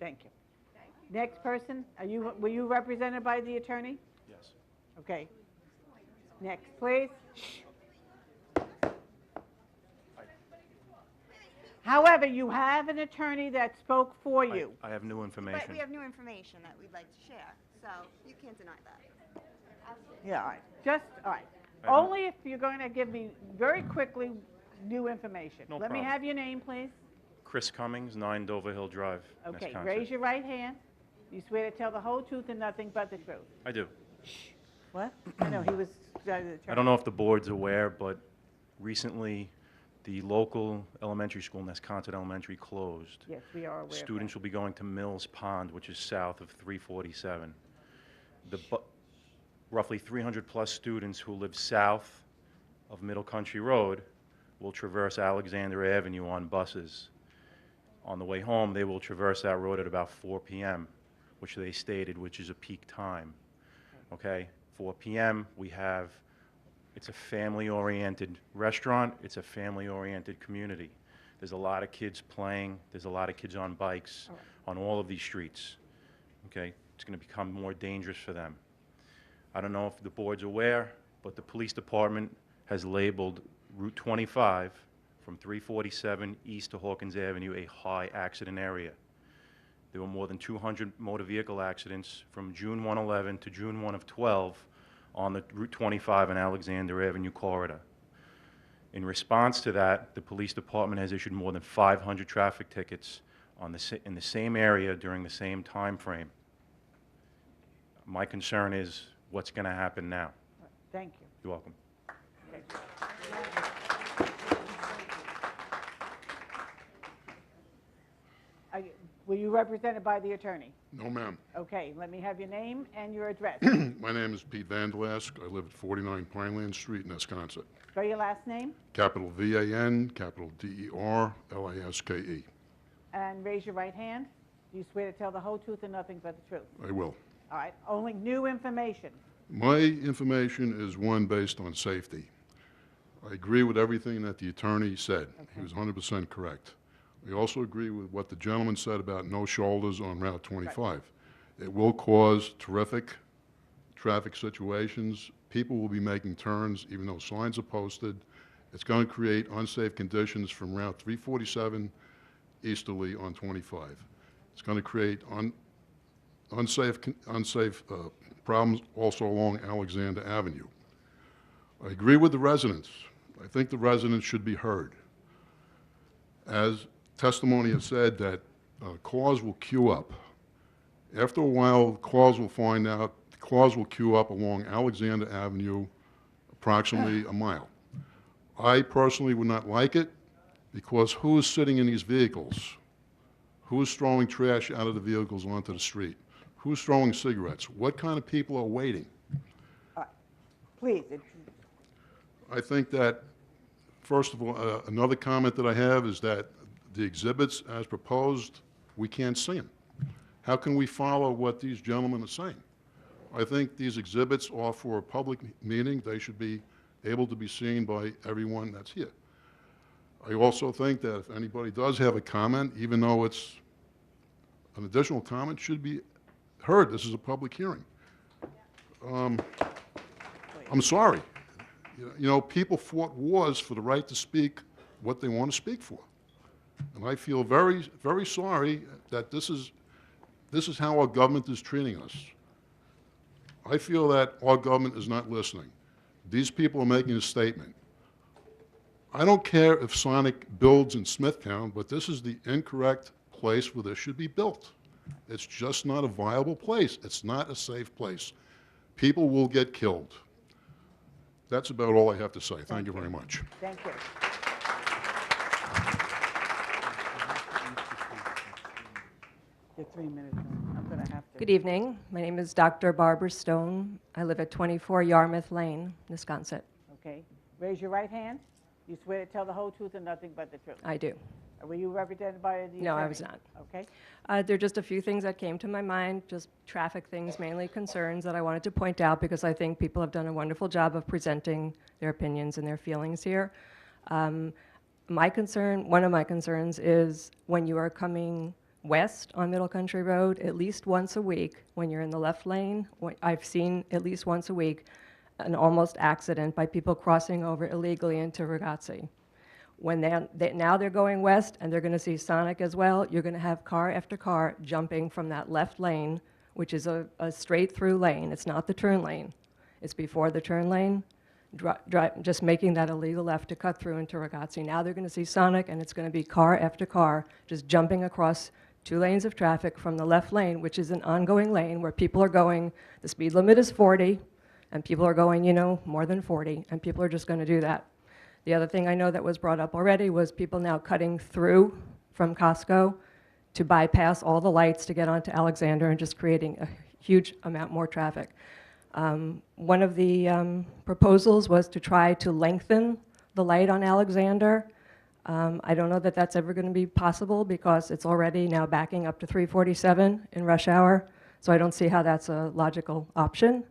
thank you. Next person, were you represented by the attorney? Yes. Okay. Next, please. However, you have an attorney that spoke for you. I have new But information. we have new information that we'd like to share, so you can't deny that. Yeah, all right, all right. I have no- Only if you're going to give me very quickly new information. No Let me problem. have your name, please. Chris Cummings, 9 Dover Hill Drive, Okay, Wisconsin. raise your right hand. You swear to tell the whole truth and nothing but the truth. I do. What? I know, he was the attorney. I don't know if the board's aware, but recently, the local elementary school, Nesconset Elementary, closed. Yes, we are aware of that. Students will be going to Mills Pond, which is south of 347. Roughly 300-plus students who live south of Middle Country Road will traverse Alexander Avenue on buses. On the way home, they will traverse that road at about 4 p.m., which they stated, which is a peak time. Okay? 4 p.m., it's a family-oriented restaurant, it's a family-oriented community. There's a lot of kids playing, there's a lot of kids on bikes on all of these streets. Okay? It's going to become more dangerous for them. I don't know if the board's aware, but the police department has labeled Route 25 from 347 east to Hawkins Avenue a high accident area. There were more than 200 motor vehicle accidents from June 111 to June 1 of 12 on the Route 25 and Alexander Avenue corridor. In response to that, the police department has issued more than 500 traffic tickets in the same area during the same time frame. My concern is what's going to happen now. Thank you. You're welcome. Were you represented by the attorney? No, ma'am. Okay, let me have your name and your address. My name is Pete Vandelask. I live at 49 Pineland Street in Nesconset. Spell your last name Capital V-A-N, capital D-E-R-L-A-S-K-E. and raise your right hand. Do you swear to tell the whole truth and nothing but the truth? I will. All right, only new information. My information is one based on safety. I agree with everything that the attorney said. He was 100% correct. I also agree with what the gentleman said about no shoulders on Route 25. It will cause terrific traffic situations. People will be making turns even though signs are posted. It's going to create unsafe conditions from Route 347 easterly on 25. It's going to create unsafe problems also along Alexander Avenue. I agree with the residents. I think the residents should be heard. As testimony has said that cars will queue up. After a while, cars will find out, cars will queue up along Alexander Avenue approximately a mile. I personally would not like it because who is sitting in these vehicles? Who is throwing trash out of the vehicles onto the street? Who's throwing cigarettes? What kind of people are waiting? Please, I think that, first of all, another comment that I have is that the exhibits as proposed, we can't see them. How can we follow what these gentlemen are saying? I think these exhibits are for a public meeting. They should be able to be seen by everyone that's here. I also think that if anybody does have a comment, even though it's an additional comment, should be heard. This is a public hearing. I'm sorry. You know, people fought wars for the right to speak what they want to speak for. And I feel very, very sorry that this is how our government is treating us. I feel that our government is not listening. These people are making a statement. I don't care if Sonic builds in Smithtown, but this is the incorrect place where this should be built. It's just not a viable place. It's not a safe place. People will get killed. That's about all I have to say. Thank you very much. Thank you. Your 3 minutes, I'm going to have to. Good evening. My name is Dr. Barbara Stone. I live at 24 Yarmouth Lane, Wisconsin. Okay. Raise your right hand. You swear to tell the whole truth and nothing but the truth. I do. Were you represented by the attorney? No, I was not. Okay. There are just a few things that came to my mind, just traffic things, mainly concerns that I wanted to point out because I think people have done a wonderful job of presenting their opinions and their feelings here. My concern, one of my concerns is when you are coming west on Middle Country Road, at least once a week, when you're in the left lane, I've seen at least once a week an almost accident by people crossing over illegally into Ragazzi. When now they're going west and they're going to see Sonic as well, you're going to have car after car jumping from that left lane, which is a straight through lane. It's not the turn lane. It's before the turn lane, just making that illegal left to cut through into Ragazzi. Now they're going to see Sonic and it's going to be car after car just jumping across 2 lanes of traffic from the left lane, which is an ongoing lane where people are going, the speed limit is 40, and people are going, you know, more than 40, and people are just going to do that. The other thing I know that was brought up already was people now cutting through from Costco to bypass all the lights to get onto Alexander and just creating a huge amount more traffic. One of the proposals was to try to lengthen the light on Alexander. I don't know that that's ever going to be possible because it's already now backing up to 347 in rush hour, so I don't see how that's a logical option.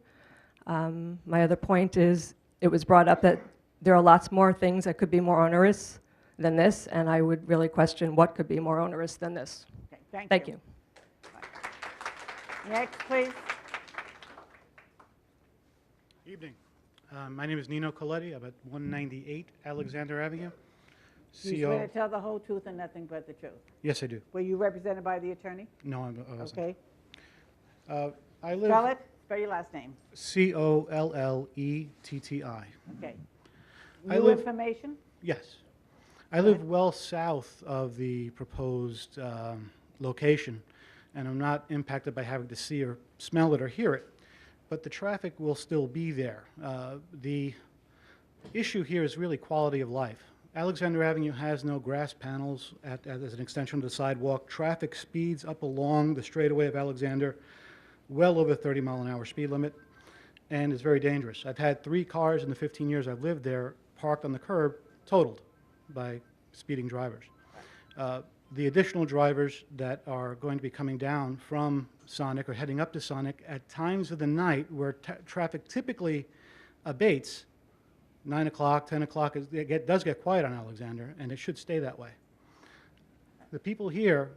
My other point is it was brought up that there are lots more things that could be more onerous than this, and I would really question what could be more onerous than this. Okay, Thank you. Next, please. Evening. My name is Nino Coletti. I'm at 198 Alexander Avenue. You swear to tell the whole truth and nothing but the truth. Yes, I do. Were you represented by the attorney? No, I wasn't. Okay. I live Spell it. Spell your last name. Colletti. Okay. I New live- information? Yes. I live well south of the proposed location, and I'm not impacted by having to see or smell it or hear it, but the traffic will still be there. The issue here is really quality of life. Alexander Avenue has no grass panels as an extension of the sidewalk. Traffic speeds up along the straightaway of Alexander, well over 30-mile-an-hour speed limit, and it's very dangerous. I've had 3 cars in the 15 years I've lived there parked on the curb, totaled by speeding drivers. The additional drivers that are going to be coming down from Sonic or heading up to Sonic at times of the night where traffic typically abates, 9 o'clock, 10 o'clock, it does get quiet on Alexander, and it should stay that way. The people here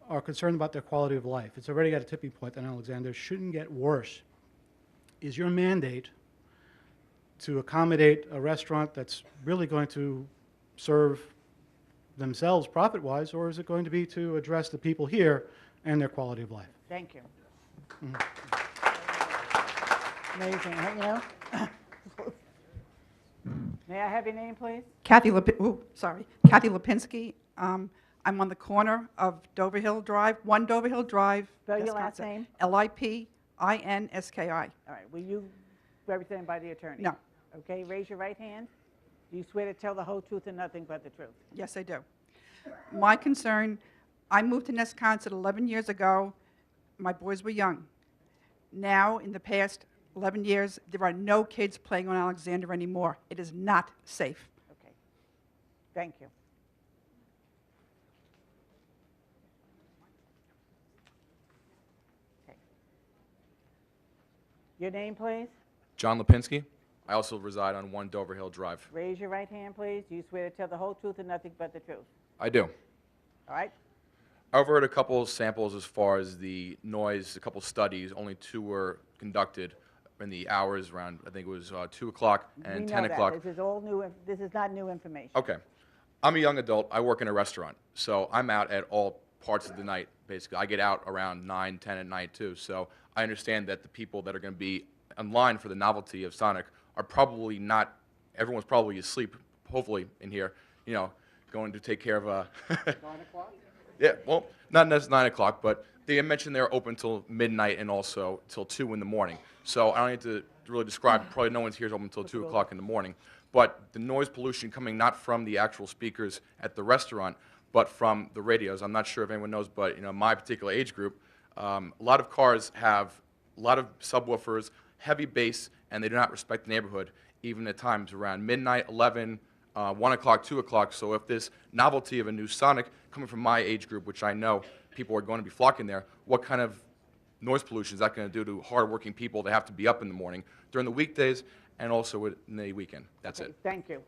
are concerned about their quality of life. It's already at a tipping point on Alexander. It shouldn't get worse. Is your mandate to accommodate a restaurant that's really going to serve themselves profit-wise, or is it going to be to address the people here and their quality of life? Thank you. Amazing, you know? May I have your name, please? Kathy Lipinski. I'm on the corner of Dover Hill Drive, 1 Dover Hill Drive. Spell your last name. Lipinski. All right, were you represented by the attorney? No. Okay, raise your right hand. Do you swear to tell the whole truth and nothing but the truth? Yes, I do. My concern, I moved to Wisconsin 11 years ago. My boys were young. Now, in the past 11 years, there are no kids playing on Alexander anymore. It is not safe. Okay, thank you. Okay. Your name, please? John Lipinski. I also reside on 1 Dover Hill Drive. Raise your right hand, please. Do you swear to tell the whole truth and nothing but the truth? I do. All right? I've heard a couple samples as far as the noise, a couple studies. Only 2 were conducted in the hours around, I think it was 2 o'clock and 10 o'clock. This is all new. This is not new information. Okay. I'm a young adult. I work in a restaurant, so I'm out at all parts of the night, basically. I get out around 9, 10 at night, too. So I understand that the people that are going to be online for the novelty of Sonic are probably not, everyone's probably asleep, hopefully, in here, you know, going to take care of 9 o'clock? yeah, well, not necessarily 9 o'clock, but they mentioned they're open till midnight and also till 2 in the morning. So I don't need to really describe, probably no one's here is open until 2 o'clock in the morning. But the noise pollution coming not from the actual speakers at the restaurant, but from the radios. I'm not sure if anyone knows, but you know, my particular age group, a lot of cars have a lot of subwoofers, heavy bass, and they do not respect the neighborhood, even at times around midnight, 11, 1 o'clock, 2 o'clock. So if this novelty of a new Sonic coming from my age group, which I know people are going to be flocking there, what kind of noise pollution is that going to do to hardworking people that have to be up in the morning during the weekdays and also in the weekend? That's Okay, it. thank you.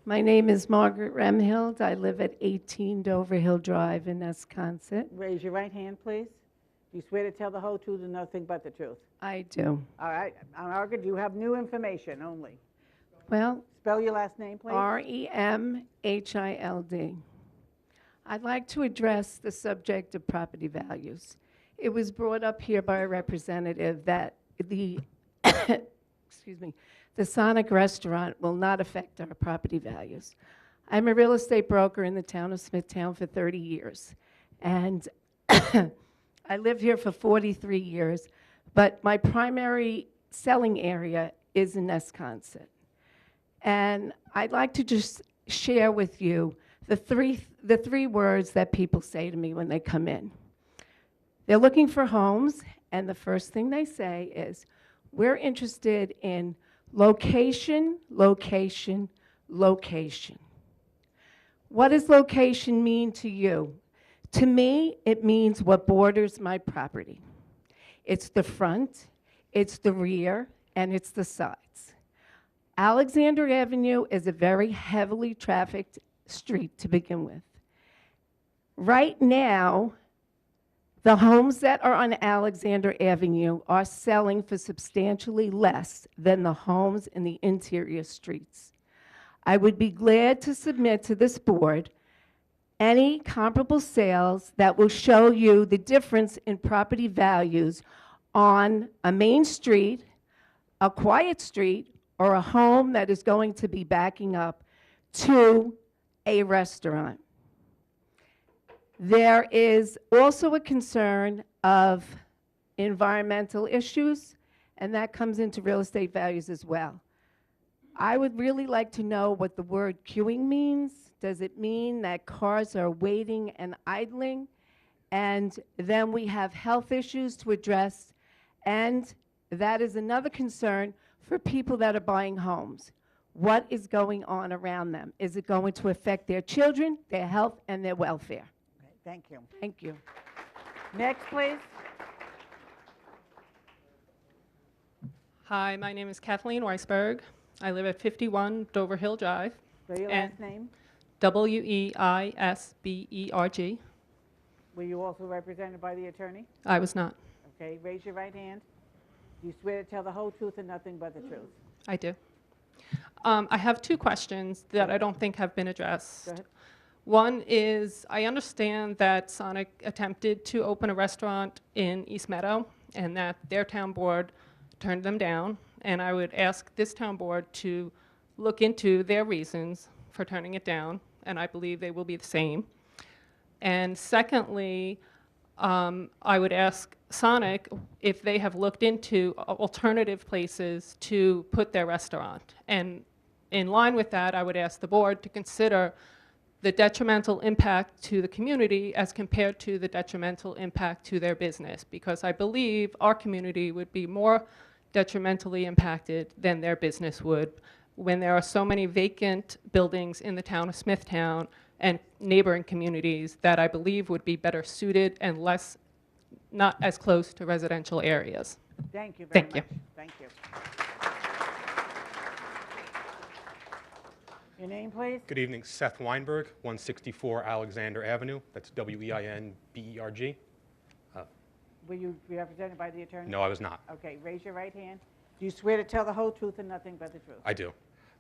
My name is Margaret Remhild. I live at 18 Dover Hill Drive in Esconset. Raise your right hand, please. Do you swear to tell the whole truth and nothing but the truth? I do. All right, Margaret, you have new information only. Well, Spell your last name, please. Remhild. I'd like to address the subject of property values. It was brought up here by a representative that the, excuse me, the Sonic restaurant will not affect our property values. I'm a real estate broker in the town of Smithtown for 30 years. And I lived here for 43 years, but my primary selling area is in Esconset. And I'd like to just share with you the three words that people say to me when they come in. They're looking for homes, and the first thing they say is, we're interested in location, location, location. What does location mean to you? To me, it means what borders my property. It's the front, it's the rear, and it's the sides. Alexander Avenue is a very heavily trafficked street to begin with. Right now, the homes that are on Alexander Avenue are selling for substantially less than the homes in the interior streets. I would be glad to submit to this board any comparable sales that will show you the difference in property values on a main street, a quiet street, or a home that is going to be backing up to a restaurant. There is also a concern of environmental issues, and that comes into real estate values as well. I would really like to know what the word queuing means. Does it mean that cars are waiting and idling? And then we have health issues to address, and that is another concern for people that are buying homes. What is going on around them? Is it going to affect their children, their health, and their welfare? Okay, thank you. Thank you. Next, please. Hi, my name is Kathleen Weisberg. I live at 51 Dover Hill Drive. Spell your last name. Weisberg. Were you also represented by the attorney? I was not. Okay, raise your right hand. Do you swear to tell the whole truth and nothing but the truth? I do. I have two questions that I don't think have been addressed. Go ahead. One is, I understand that Sonic attempted to open a restaurant in East Meadow and that their town board turned them down. And I would ask this town board to look into their reasons for turning it down, and I believe they will be the same. And secondly, I would ask Sonic if they have looked into alternative places to put their restaurant. And in line with that, I would ask the board to consider the detrimental impact to the community as compared to the detrimental impact to their business, because I believe our community would be more detrimentally impacted than their business would when there are so many vacant buildings in the town of Smithtown and neighboring communities that I believe would be better suited and less, not as close to residential areas. Thank you very much. Thank you. Thank you. Your name, please? Good evening, Seth Weinberg, 164 Alexander Avenue. That's Weinberg. Were you represented by the attorney? No, I was not. Okay, raise your right hand. Do you swear to tell the whole truth and nothing but the truth? I do.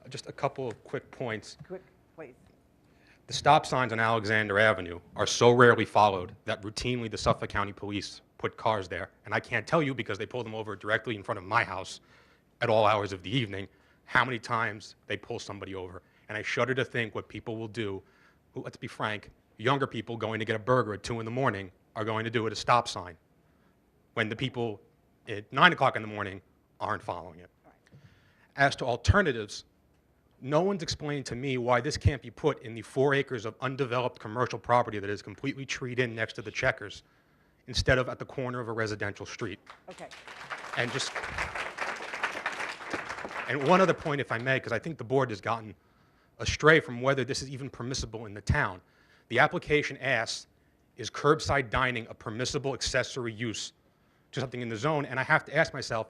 Just a couple of quick points. Quick, please. The stop signs on Alexander Avenue are so rarely followed that routinely the Suffolk County Police put cars there. And I can't tell you, because they pull them over directly in front of my house at all hours of the evening, how many times they pull somebody over. And I shudder to think what people will do, who, let's be frank, younger people going to get a burger at 2 in the morning are going to do at a stop sign when the people at 9 o'clock in the morning aren't following it. As to alternatives, no one's explained to me why this can't be put in the 4 acres of undeveloped commercial property that is completely treed in next to the Checkers instead of at the corner of a residential street. Okay. And one other point, if I may, because I think the board has gotten astray from whether this is even permissible in the town. The application asks, is curbside dining a permissible accessory use to something in the zone? And I have to ask myself,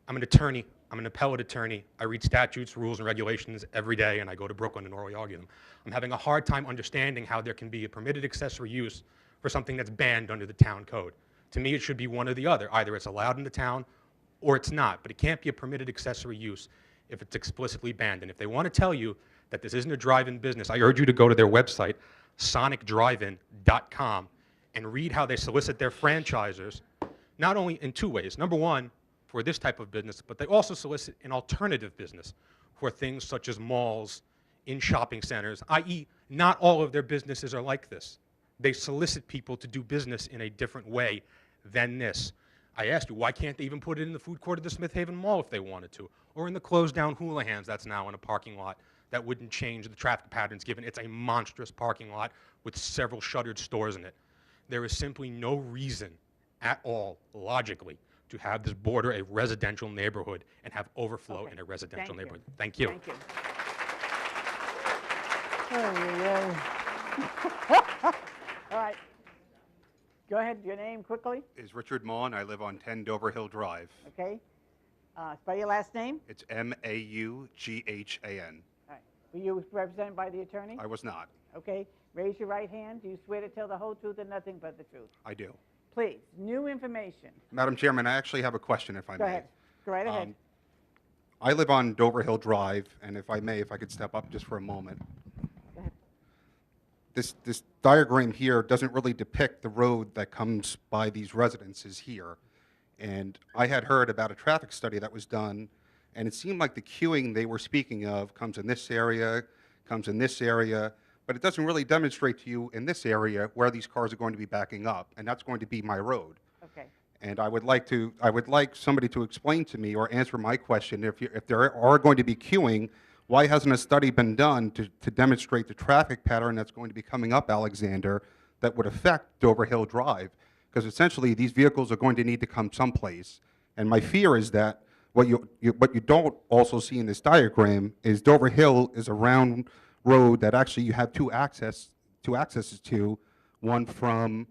I'm an attorney, I'm an appellate attorney, I read statutes, rules, and regulations every day, and I go to Brooklyn and orally argue them. I'm having a hard time understanding how there can be a permitted accessory use for something that's banned under the town code. To me, it should be one or the other. Either it's allowed in the town or it's not, but it can't be a permitted accessory use if it's explicitly banned. And if they want to tell you that this isn't a drive-in business, I urge you to go to their website, sonicdrivein.com, and read how they solicit their franchisors, not only in 2 ways. Number one, for this type of business, but they also solicit an alternative business for things such as malls, in shopping centers, i.e., not all of their businesses are like this. They solicit people to do business in a different way than this. I asked you, why can't they even put it in the food court of the Smith Haven Mall if they wanted to? Or in the closed-down Houlihan's that's now in a parking lot that wouldn't change the traffic patterns, given it's a monstrous parking lot with several shuttered stores in it. There is simply no reason at all, logically, to have this border a residential neighborhood and have overflow in a residential neighborhood. Thank you. Thank you. All right. Go ahead, your name quickly. Is Richard Maughan. I live on 10 Dover Hill Drive. Okay. Spell your last name. It's Maughan. All right. Were you represented by the attorney? I was not. Okay. Raise your right hand. Do you swear to tell the whole truth and nothing but the truth? I do. Please, new information. Madam Chairman, I actually have a question, if I may. Go ahead. Go right ahead. I live on Dover Hill Drive, and if I may, if I could step up just for a moment. Go ahead. This diagram here doesn't really depict the road that comes by these residences here. And I had heard about a traffic study that was done, and it seemed like the queuing they were speaking of comes in this area, comes in this area, but it doesn't really demonstrate to you in this area where these cars are going to be backing up, and that's going to be my road. Okay. And I would like somebody to explain to me or answer my question, if there are going to be queuing, why hasn't a study been done to demonstrate the traffic pattern that's going to be coming up Alexander that would affect Dover Hill Drive? Because essentially these vehicles are going to need to come someplace. And my fear is that what you don't also see in this diagram is Dover Hill is a round road that actually you have two accesses to, one from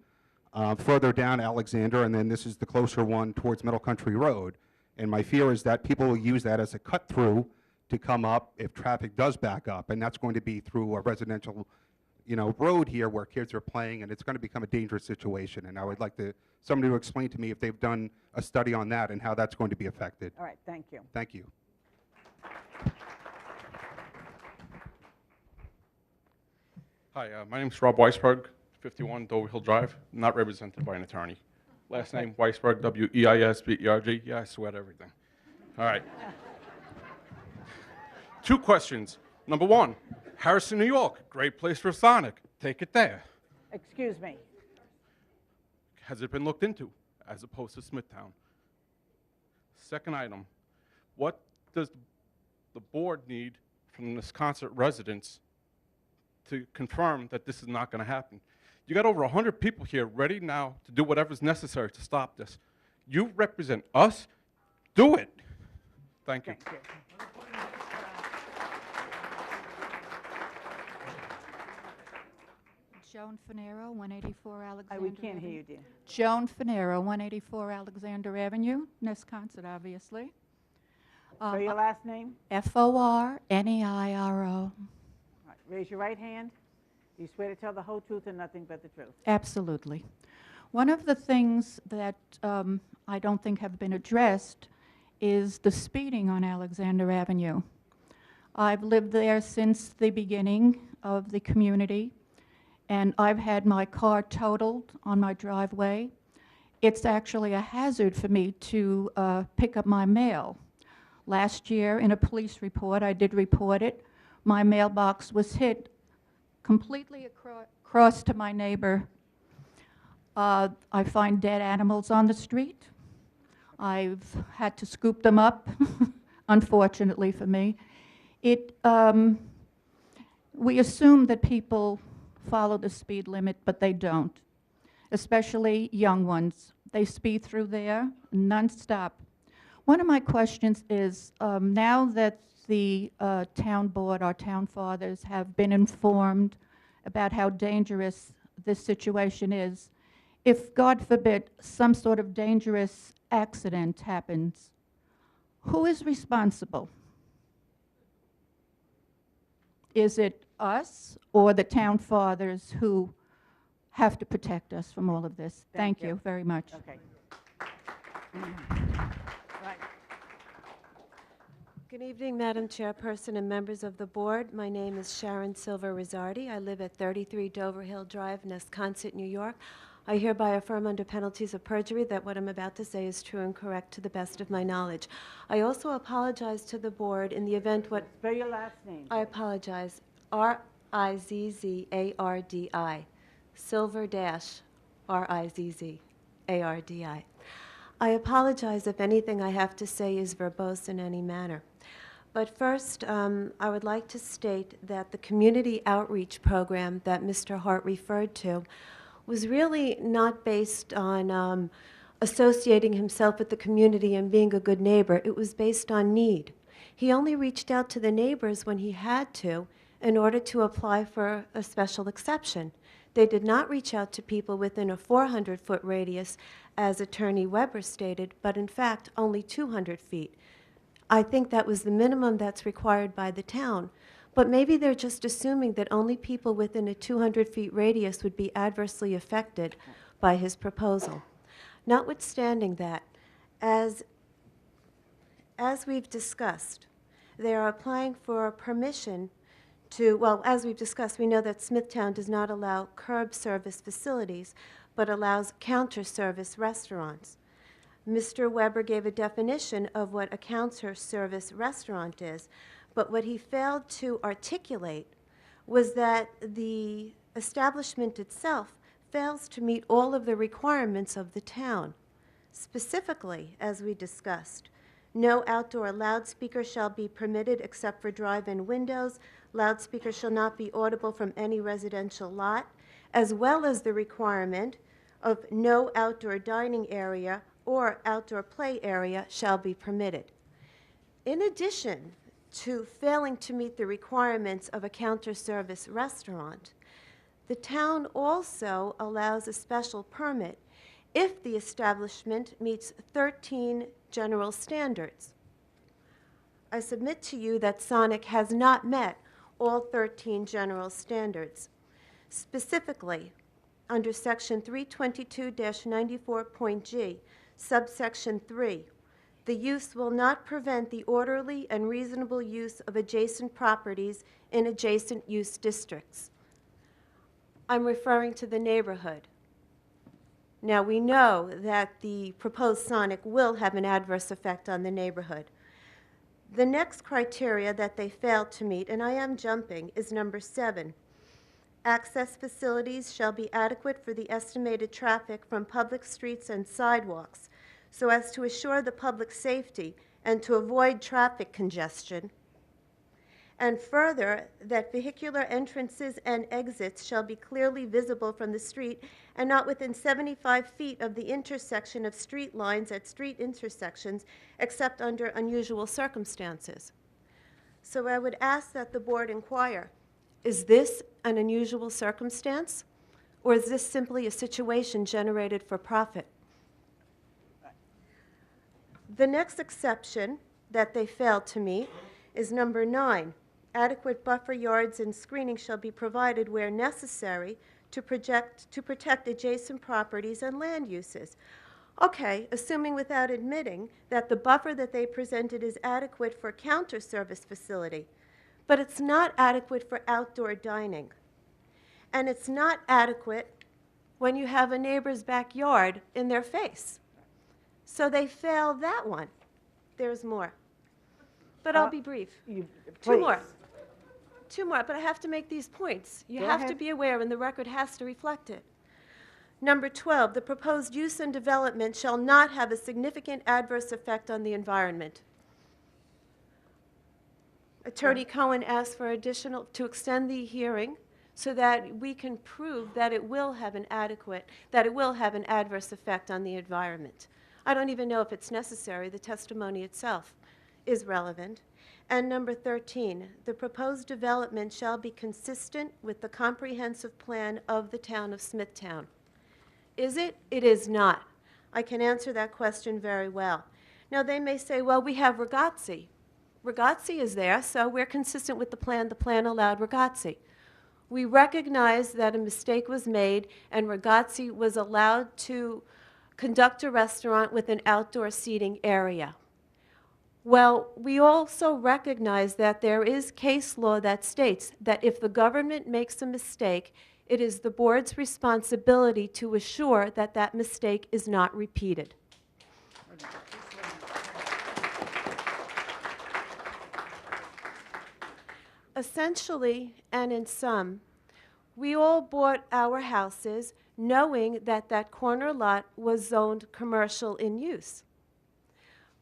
further down Alexander, and then this is the closer one towards Middle Country Road. And my fear is that people will use that as a cut-through to come up if traffic does back up, and that's going to be through a residential, road here where kids are playing, and it's going to become a dangerous situation. And I would like somebody to explain to me if they've done a study on that and how that's going to be affected. All right, thank you. Thank you. Hi, my name's Rob Weisberg, 51 Dover Hill Drive, not represented by an attorney. Last name, Weisberg, W-E-I-S-B-E-R-G. Yeah, I sweat everything. All right. 2 questions. Number 1, Harrison, New York, great place for Sonic. Take it there. Excuse me. Has it been looked into, as opposed to Smithtown? Second item, what does the board need from the Wisconsin residents to confirm that this is not going to happen? You got over 100 people here ready now to do whatever's necessary to stop this. You represent us. Do it. Thank you. Thank you. Joan Finero, 184 Alexander We can't hear Avenue. you, dear. Joan Finero, 184 Alexander Avenue, Wisconsin, obviously. So your last name? Forneiro. All right, raise your right hand. Do you swear to tell the whole truth and nothing but the truth? Absolutely. One of the things that I don't think have been addressed is the speeding on Alexander Avenue. I've lived there since the beginning. of the community, and I've had my car totaled on my driveway. It's actually a hazard for me to pick up my mail. Last year, in a police report, I did report it, my mailbox was hit completely across to my neighbor. I find dead animals on the street. I've had to scoop them up, unfortunately for me. We assume that people follow the speed limit, but they don't, especially young ones. They speed through there nonstop. One of my questions is, now that the town board, our town fathers, have been informed about how dangerous this situation is, if, God forbid, some sort of dangerous accident happens, who is responsible? Is it us or the town fathers who have to protect us from all of this? Thank you very much. Okay. Good evening, Madam Chairperson and members of the board. My name is Sharon Silva Rizzardi. I live at 33 Dover Hill Drive, Nesconset, New York. I hereby affirm under penalties of perjury that what I'm about to say is true and correct to the best of my knowledge. I also apologize to the board in the event what... Spell your last name. I apologize. R-I-Z-Z-A-R-D-I. Silver dash R-I-Z-Z-A-R-D-I. I apologize if anything I have to say is verbose in any manner. But first, I would like to state that the community outreach program that Mr. Hart referred to was really not based on associating himself with the community and being a good neighbor. It was based on need. He only reached out to the neighbors when he had to in order to apply for a special exception. They did not reach out to people within a 400-foot radius, as Attorney Weber stated, but in fact only 200 feet. I think that was the minimum that's required by the town. But maybe they're just assuming that only people within a 200-feet radius would be adversely affected by his proposal. Notwithstanding that, as we've discussed, they are applying for permission to, well, as we've discussed, we know that Smithtown does not allow curb service facilities, but allows counter service restaurants. Mr. Weber gave a definition of what a counter service restaurant is, but what he failed to articulate was that the establishment itself fails to meet all of the requirements of the town. Specifically, as we discussed, no outdoor loudspeaker shall be permitted except for drive-in windows. Loudspeakers shall not be audible from any residential lot, as well as the requirement of no outdoor dining area or outdoor play area shall be permitted. In addition to failing to meet the requirements of a counter service restaurant, the town also allows a special permit if the establishment meets 13 general standards. I submit to you that Sonic has not met all 13 general standards. Specifically, under Section 322-94.G, subsection 3, the use will not prevent the orderly and reasonable use of adjacent properties in adjacent use districts. I'm referring to the neighborhood. Now, we know that the proposed Sonic will have an adverse effect on the neighborhood. The next criteria that they failed to meet, and I am jumping, is number 7. Access facilities shall be adequate for the estimated traffic from public streets and sidewalks so as to assure the public safety and to avoid traffic congestion. And further, that vehicular entrances and exits shall be clearly visible from the street and not within 75 feet of the intersection of street lines at street intersections except under unusual circumstances. So I would ask that the board inquire, is this an unusual circumstance, or is this simply a situation generated for profit? The next exception that they failed to meet is number 9. Adequate buffer yards and screening shall be provided where necessary to protect adjacent properties and land uses. Okay, assuming without admitting that the buffer that they presented is adequate for counter service facility, but it's not adequate for outdoor dining. And it's not adequate when you have a neighbor's backyard in their face. So they fail that one. There's more. But I'll be brief. Two more. Two more, but I have to make these points. You Go have to ahead. be aware, and the record has to reflect it. Number 12, the proposed use and development shall not have a significant adverse effect on the environment. Attorney Cohen asked for to extend the hearing so that we can prove that it will have an adverse effect on the environment. I don't even know if it's necessary. The testimony itself is relevant. And number 13, the proposed development shall be consistent with the comprehensive plan of the town of Smithtown. Is it? It is not. I can answer that question very well. Now, they may say, well, we have Ragazzi. Ragazzi is there, so we're consistent with the plan. The plan allowed Ragazzi. We recognize that a mistake was made, and Ragazzi was allowed to conduct a restaurant with an outdoor seating area. Well, we also recognize that there is case law that states that if the government makes a mistake, it is the board's responsibility to assure that that mistake is not repeated. Essentially, and in sum, we all bought our houses knowing that that corner lot was zoned commercial in use.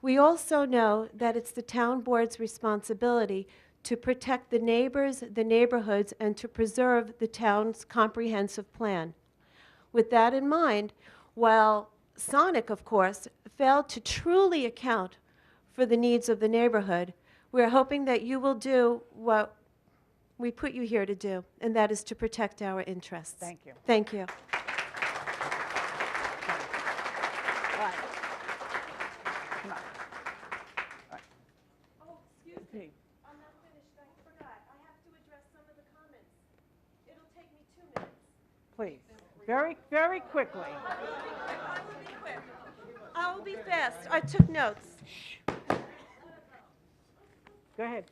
We also know that it's the town board's responsibility to protect the neighbors, the neighborhoods, and to preserve the town's comprehensive plan. With that in mind, while Sonic, of course, failed to truly account for the needs of the neighborhood, we're hoping that you will do what we put you here to do, and that is to protect our interests. Thank you. Thank you. Come on. All right. Oh, excuse me. I'm not finished. I forgot. I have to address some of the comments. It'll take me 2 minutes. Please, very, very quickly. I will be quick. I will be fast. I took notes. Go ahead.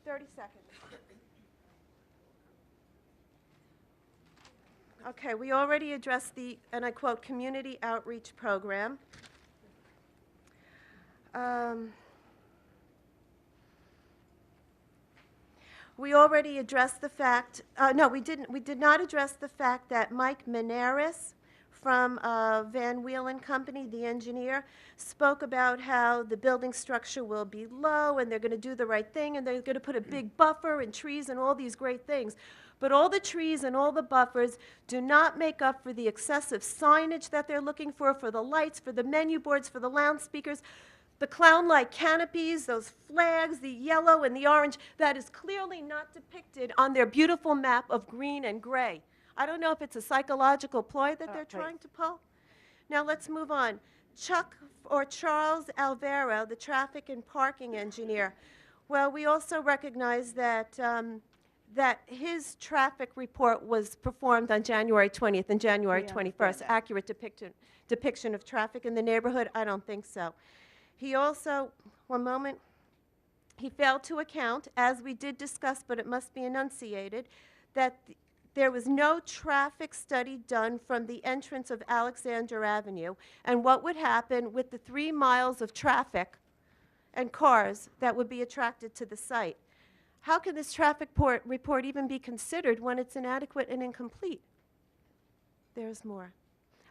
30 seconds. Okay, we already addressed the, and I quote, community outreach program. We already addressed the fact, no, we didn't. We did not address the fact that Mike Menaris from Van Wheelen Company, the engineer, spoke about how the building structure will be low and they're going to do the right thing and they're going to put a big buffer and trees and all these great things. But all the trees and all the buffers do not make up for the excessive signage that they're looking for the lights, for the menu boards, for the loudspeakers, the clown-like canopies, those flags, the yellow and the orange, that is clearly not depicted on their beautiful map of green and gray. I don't know if it's a psychological ploy that they're trying to pull. Now let's move on. Chuck or Charles Alvaro, the traffic and parking engineer. Well, we also recognize that that his traffic report was performed on January 20th and January 21st. Accurate depiction of traffic in the neighborhood? I don't think so. He also, one moment, he failed to account, as we did discuss, but it must be enunciated, that there was no traffic study done from the entrance of Alexander Avenue and what would happen with the 3 miles of traffic and cars that would be attracted to the site. How can this traffic report even be considered when it's inadequate and incomplete? There's more.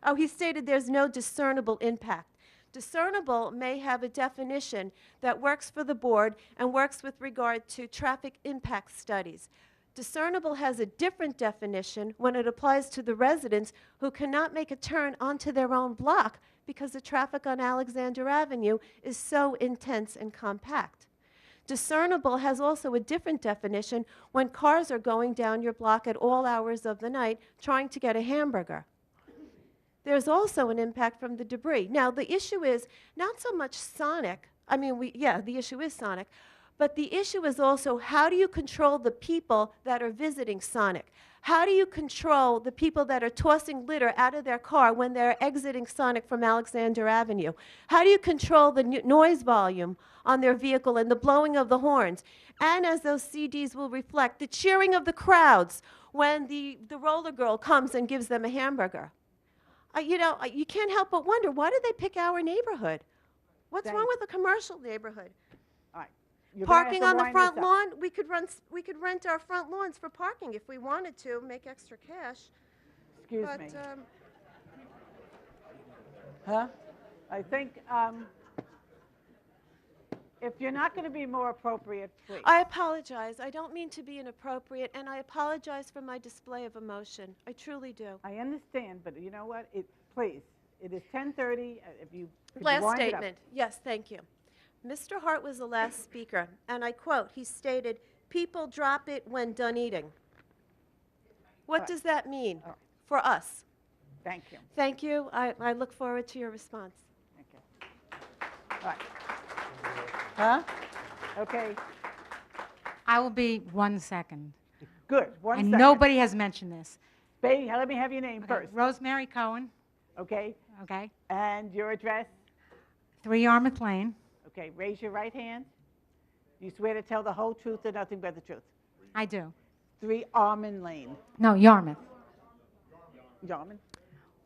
Oh, he stated there's no discernible impact. Discernible may have a definition that works for the board and works with regard to traffic impact studies. Discernible has a different definition when it applies to the residents who cannot make a turn onto their own block because the traffic on Alexander Avenue is so intense and compact. Discernible has also a different definition when cars are going down your block at all hours of the night trying to get a hamburger. There's also an impact from the debris. Now, the issue is not so much sonic. I mean, the issue is sonic. But the issue is also, how do you control the people that are visiting Sonic? How do you control the people that are tossing litter out of their car when they're exiting Sonic from Alexander Avenue? How do you control the noise volume on their vehicle and the blowing of the horns? And as those CDs will reflect, the cheering of the crowds when the roller girl comes and gives them a hamburger. You can't help but wonder, why did they pick our neighborhood? What's wrong with a commercial neighborhood? All right. You're gonna have Parking to on the wind front this up. lawn, we could rent our front lawns for parking if we wanted to, make extra cash. Excuse But, me. Huh? I think, if you're not going to be more appropriate, please. I apologize. I don't mean to be inappropriate, and I apologize for my display of emotion. I truly do. I understand, but you know what? Please, it is 10:30. If you could Last wind it up. statement. Yes, thank you. Mr. Hart was the last speaker, and I quote, he stated, "People drop it when done eating." What does that mean for us? Thank you. Thank you. I look forward to your response. Thank you. All right. Huh? Okay. I will be 1 second. Good. One And second. nobody has mentioned this. Baby, let me have your name Okay, first. Rosemary Cohen. Okay. Okay. And your address? 3 Yarmouth Lane. Okay. Raise your right hand. You swear to tell the whole truth and nothing but the truth? I do. 3 Almond Lane. No, Yarmouth. Yarmouth.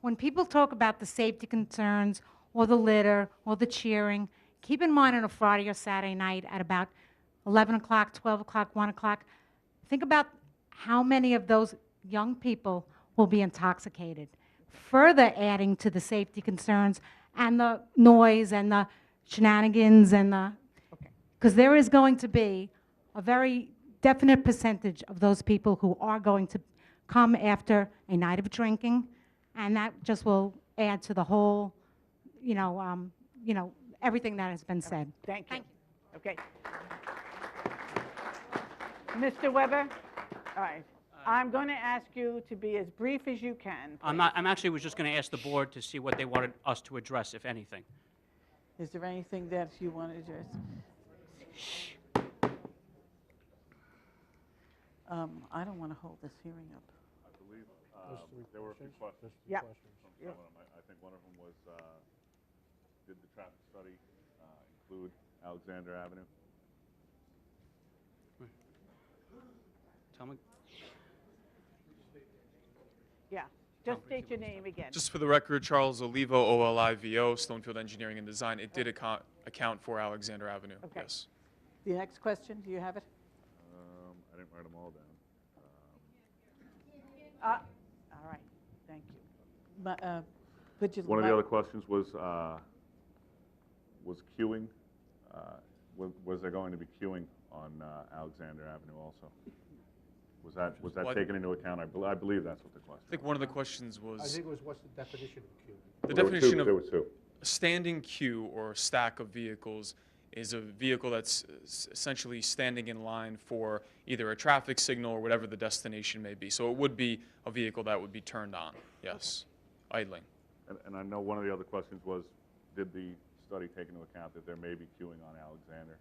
When people talk about the safety concerns or the litter or the cheering, keep in mind on a Friday or Saturday night at about 11 o'clock, 12 o'clock, 1 o'clock, think about how many of those young people will be intoxicated, further adding to the safety concerns and the noise and the shenanigans and the, because there is going to be a very definite percentage of those people who are going to come after a night of drinking, and that just will add to the whole, everything that has been said. Thank you. Okay. Mr. Weber? All right. I'm going to ask you to be as brief as you can. I'm actually was just going to ask the board to see what they wanted us to address, if anything. Is there anything that you want to address? I don't want to hold this hearing up. I believe there were a few questions Yeah. from some of them. I think one of them was, did the traffic study include Alexander Avenue? Tell me. Yeah. Just state your name again. Just for the record, Charles Olivo, OLIVO, Stonefield Engineering and Design. It did account for Alexander Avenue, Okay. yes. The next question, do you have it? I didn't write them all down. All right. Thank you. Put your One of the mic- other questions was queuing. Was there going to be queuing on Alexander Avenue also? Was that Well, taken into account? I believe that's what the question I think one of the questions was... I think it was, what's the definition of queue? The There were definition two. There of were two. a standing queue or stack of vehicles is a vehicle that's essentially standing in line for either a traffic signal or whatever the destination may be. So it would be a vehicle that would be turned on, yes, idling. And I know one of the other questions was, did the study take into account that there may be queuing on Alexander?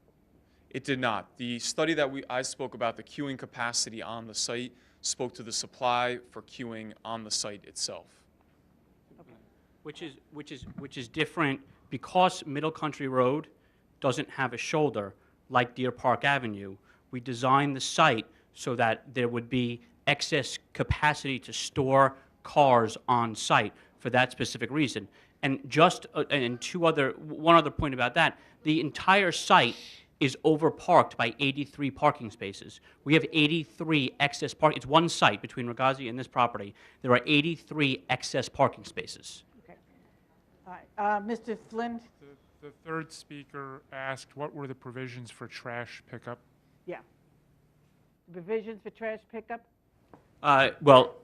It did not. The study that I spoke about, the queuing capacity on the site, spoke to the supply for queuing on the site itself. Which is different because Middle Country Road doesn't have a shoulder like Deer Park Avenue. We designed the site so that there would be excess capacity to store cars on site for that specific reason. And one other point about that, the entire site is overparked by 83 parking spaces. We have 83 excess parking. It's one site between Ragazzi and this property. There are 83 excess parking spaces. Okay. All right. Mr. Flynn? The third speaker asked what were the provisions for trash pickup? Yeah. Provisions for trash pickup? Well,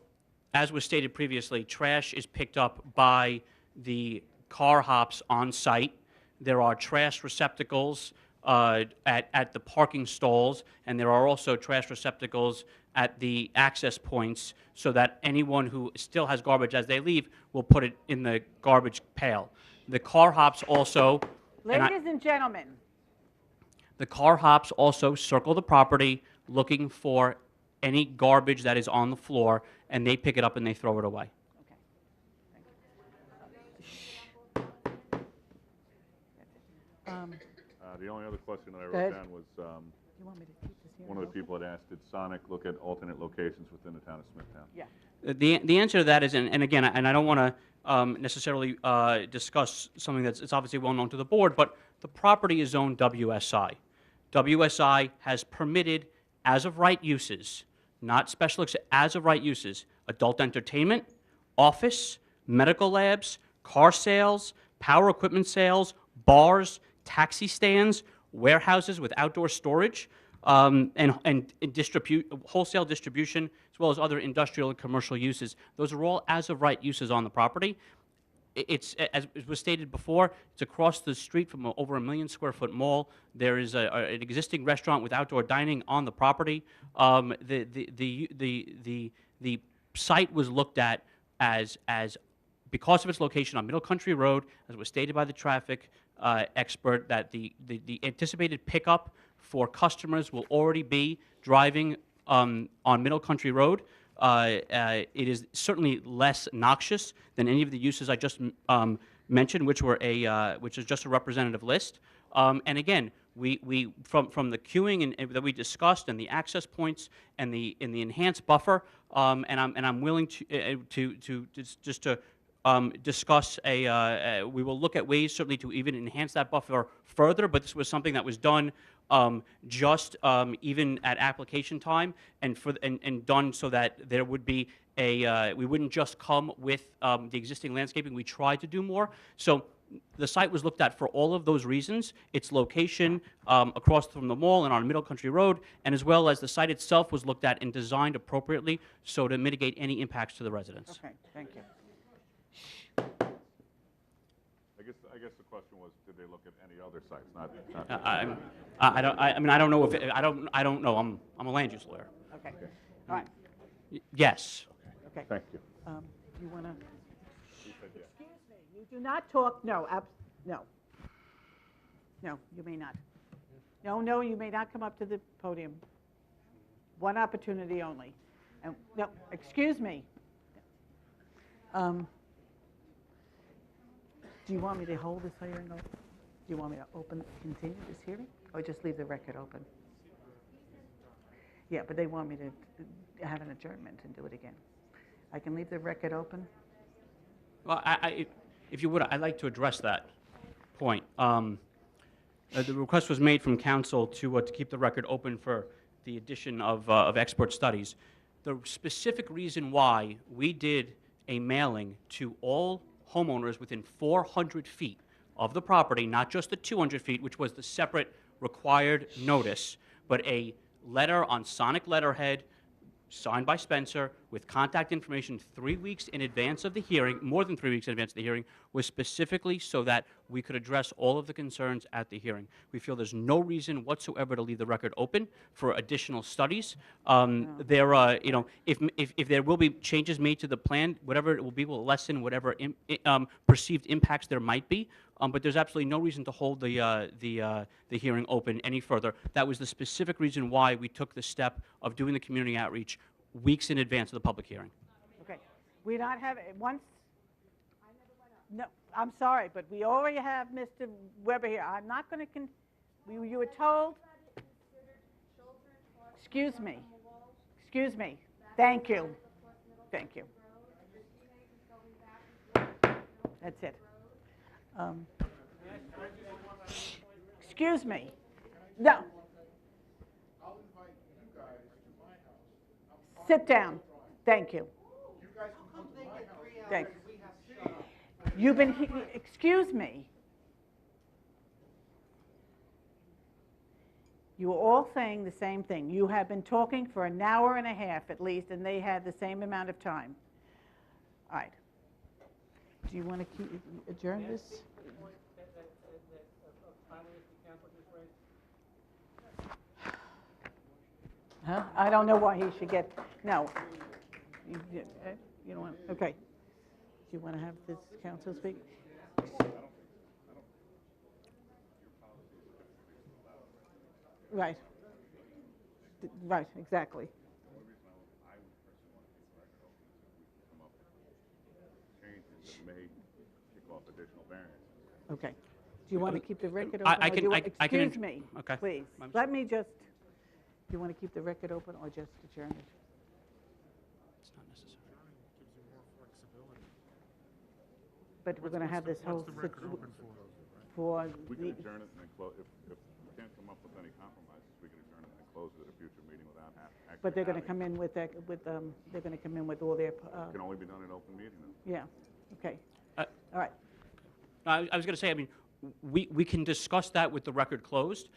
as was stated previously, trash is picked up by the car hops on site. There are trash receptacles at the parking stalls, and there are also trash receptacles at the access points so that anyone who still has garbage as they leave will put it in the garbage pail. The car hops also... Ladies and gentlemen. The car hops also circle the property looking for any garbage that is on the floor, and they pick it up and they throw it away. The only other question that I Go ahead. wrote down was, You want me to keep this here? one of the people had asked, did Sonic look at alternate locations within the town of Smithtown? Yeah. The answer to that is, and again, and I don't want to necessarily discuss something that's it's obviously well known to the board, but the property is zoned WSI. WSI has permitted as of right uses, not special as of right uses, adult entertainment, office, medical labs, car sales, power equipment sales, bars, taxi stands, warehouses with outdoor storage, and wholesale distribution, as well as other industrial and commercial uses. Those are all as of right uses on the property. It's, as was stated before, it's across the street from over a 1 million square foot mall. There is an existing restaurant with outdoor dining on the property. The site was looked at as because of its location on Middle Country Road, as was stated by the traffic expert, that the anticipated pickup for customers will already be driving on Middle Country Road. It is certainly less noxious than any of the uses I just mentioned, which is just a representative list. And again, we from the queuing and that we discussed, and the access points, and the enhanced buffer, and I'm willing to discuss we will look at ways certainly to even enhance that buffer further, but this was something that was done just even at application time, and done so that there would be we wouldn't just come with the existing landscaping. We tried to do more. So the site was looked at for all of those reasons, its location across from the mall and on Middle Country Road, and as well as the site itself was looked at and designed appropriately so to mitigate any impacts to the residents. Okay, thank you. I guess the question was, did they look at any other sites? Not I don't know if I don't know. I'm a land use lawyer. Okay, all right. Yes. Okay. Thank you. You want to? Excuse me, you do not talk, no, no. No, you may not. No, you may not come up to the podium. One opportunity only. And, no, excuse me. Do you want me to hold this hearing open? Do you want me to continue this hearing, or just leave the record open? Yeah, but they want me to have an adjournment and do it again. I can leave the record open? Well, if you would, I'd like to address that point. The request was made from council to keep the record open for the addition of expert studies. The specific reason why we did a mailing to all homeowners within 400 feet of the property, not just the 200 feet, which was the separate required notice, but a letter on Sonic letterhead signed by Spencer with contact information 3 weeks in advance of the hearing, more than 3 weeks in advance of the hearing, was specifically so that we could address all of the concerns at the hearing. We feel there's no reason whatsoever to leave the record open for additional studies. If there will be changes made to the plan, whatever it will be will lessen whatever perceived impacts there might be. But there's absolutely no reason to hold the hearing open any further. That was the specific reason why we took the step of doing the community outreach weeks in advance of the public hearing. Okay. We not have, once, no, I'm sorry, but we already have Mr. Weber here. I'm not going to, you were told, excuse me, thank you, thank you. That's it. Excuse me, no. Sit down, thank you. Thanks. You've been, excuse me. You are all saying the same thing. You have been talking for an hour and a half at least, and they had the same amount of time. All right. Do you want to adjourn this? Huh? I don't know why he should get, no. You don't want, okay. Do you want to have this council speak? Right. Right, exactly. Changes that may kick off additional variances. Okay. Do you want to keep the record I open? or do can- you I- want- I can Excuse int- me, okay. please. My mistake. Let me just, do you want to keep the record open or just adjourn it? It's not necessary. Gives you more flexibility. But we're going to have this whole, What's the record open for? for We the, can adjourn it and then close, if we can't come up with any compromises, we can adjourn it and then close it at a future meeting without actually but they're going to having- come in with, they're going to come in with all their, It can only be done in open meeting then. yeah, okay. Uh, All right. I was going to say, I mean, we can discuss that with the record closed.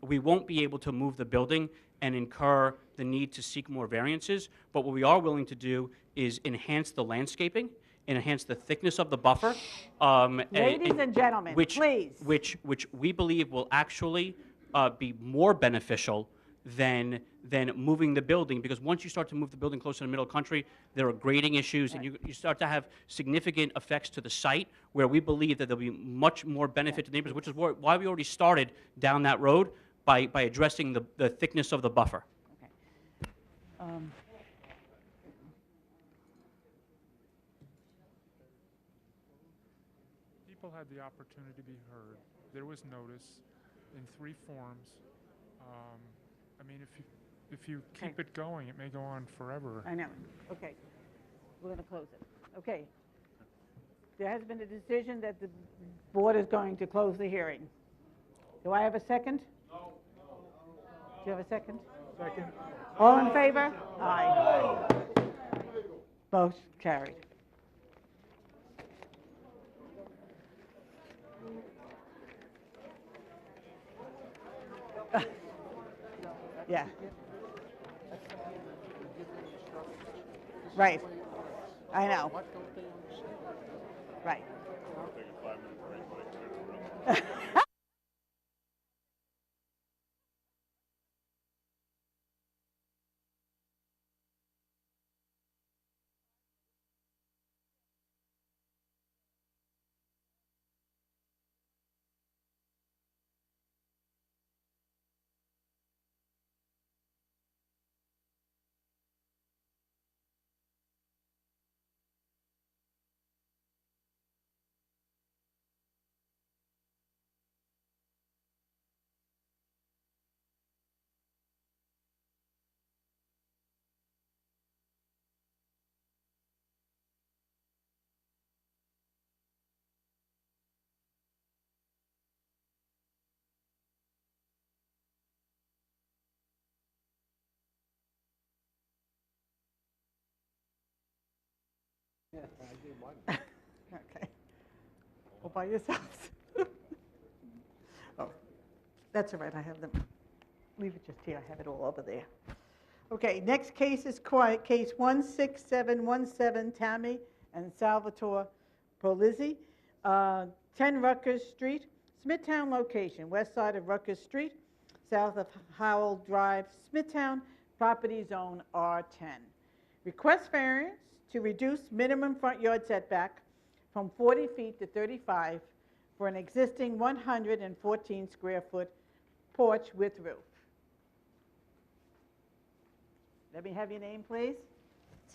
We won't be able to move the building and incur the need to seek more variances, but what we are willing to do is enhance the landscaping, enhance the thickness of the buffer. Ladies and gentlemen, please. Which we believe will actually be more beneficial than moving the building, because once you start to move the building closer to the middle country, there are grading issues, and you start to have significant effects to the site, where we believe that there'll be much more benefit to neighbors, which is why we already started down that road by addressing the thickness of the buffer. Um, People had the opportunity to be heard. There was notice in 3 forms. I mean, if you keep it going, it may go on forever. I know, okay. We're going to close it. Okay. There has been a decision that the board is going to close the hearing. Do I have a second? No. Do you have a second? Second. All in favor? Aye. Motion carried. Yeah. Right. I know. Right. Take a 5-minute break, but I cleared the room. Okay. All by yourselves. Oh, that's all right, I have them. Leave it just here, I have it all over there. Okay, next case is case 16717, Tammy and Salvatore Polizzi, 10 Rutgers Street, Smithtown location, west side of Rutgers Street, south of Howell Drive, Smithtown, property zone R10. Request variance to reduce minimum front yard setback from 40 feet to 35 for an existing 114 square foot porch with roof. Let me have your name, please.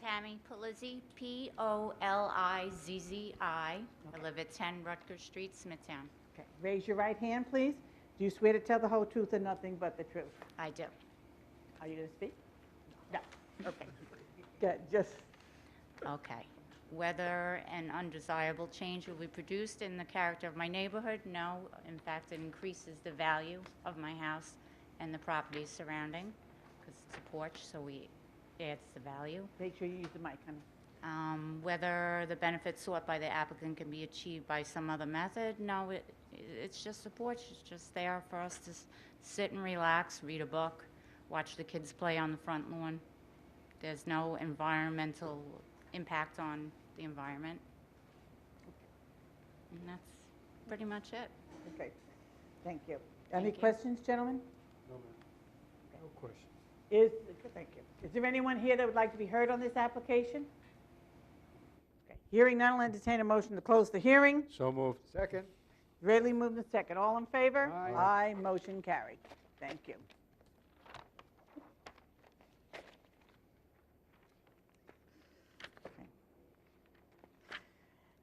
Tammy Polizzi, Polizzi. I live at 10 Rutgers Street, Smithtown. Okay, raise your right hand, please. Do you swear to tell the whole truth and nothing but the truth? I do. Are you going to speak? No. Okay. Good, just. Okay. Whether an undesirable change will be produced in the character of my neighborhood? No. In fact, it increases the value of my house and the properties surrounding, because it's a porch, so it adds the value. Make sure you use the mic, honey. Whether the benefits sought by the applicant can be achieved by some other method? No, it's just a porch. It's just there for us to sit and relax, read a book, watch the kids play on the front lawn. There's no environmental impact on the environment. And that's pretty much it. Okay, thank you. Any Thank you. questions, gentlemen? No, ma'am. No question. Thank you. Is there anyone here that would like to be heard on this application? Okay. Hearing none, I'll entertain a motion to close the hearing. So moved. Second. Readily moved and second. All in favor? Aye. Aye, motion carried. Thank you.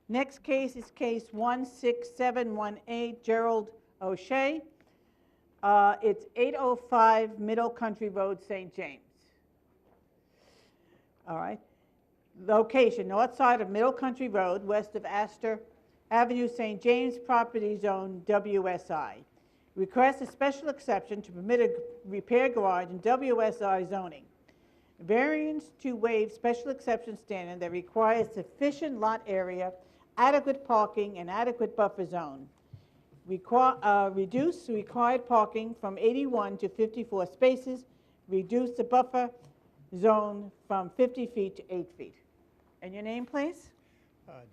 Next case is case 16718, Gerald O'Shea. It's 805 Middle Country Road, St. James. All right. Location, north side of Middle Country Road, west of Astor Avenue, St. James, property zone WSI. Request a special exception to permit a repair garage in WSI zoning. Variance to waive special exception standard that requires sufficient lot area, adequate parking, and adequate buffer zone. Reduce required parking from 81 to 54 spaces. Reduce the buffer zone from 50 feet to 8 feet. And your name, please?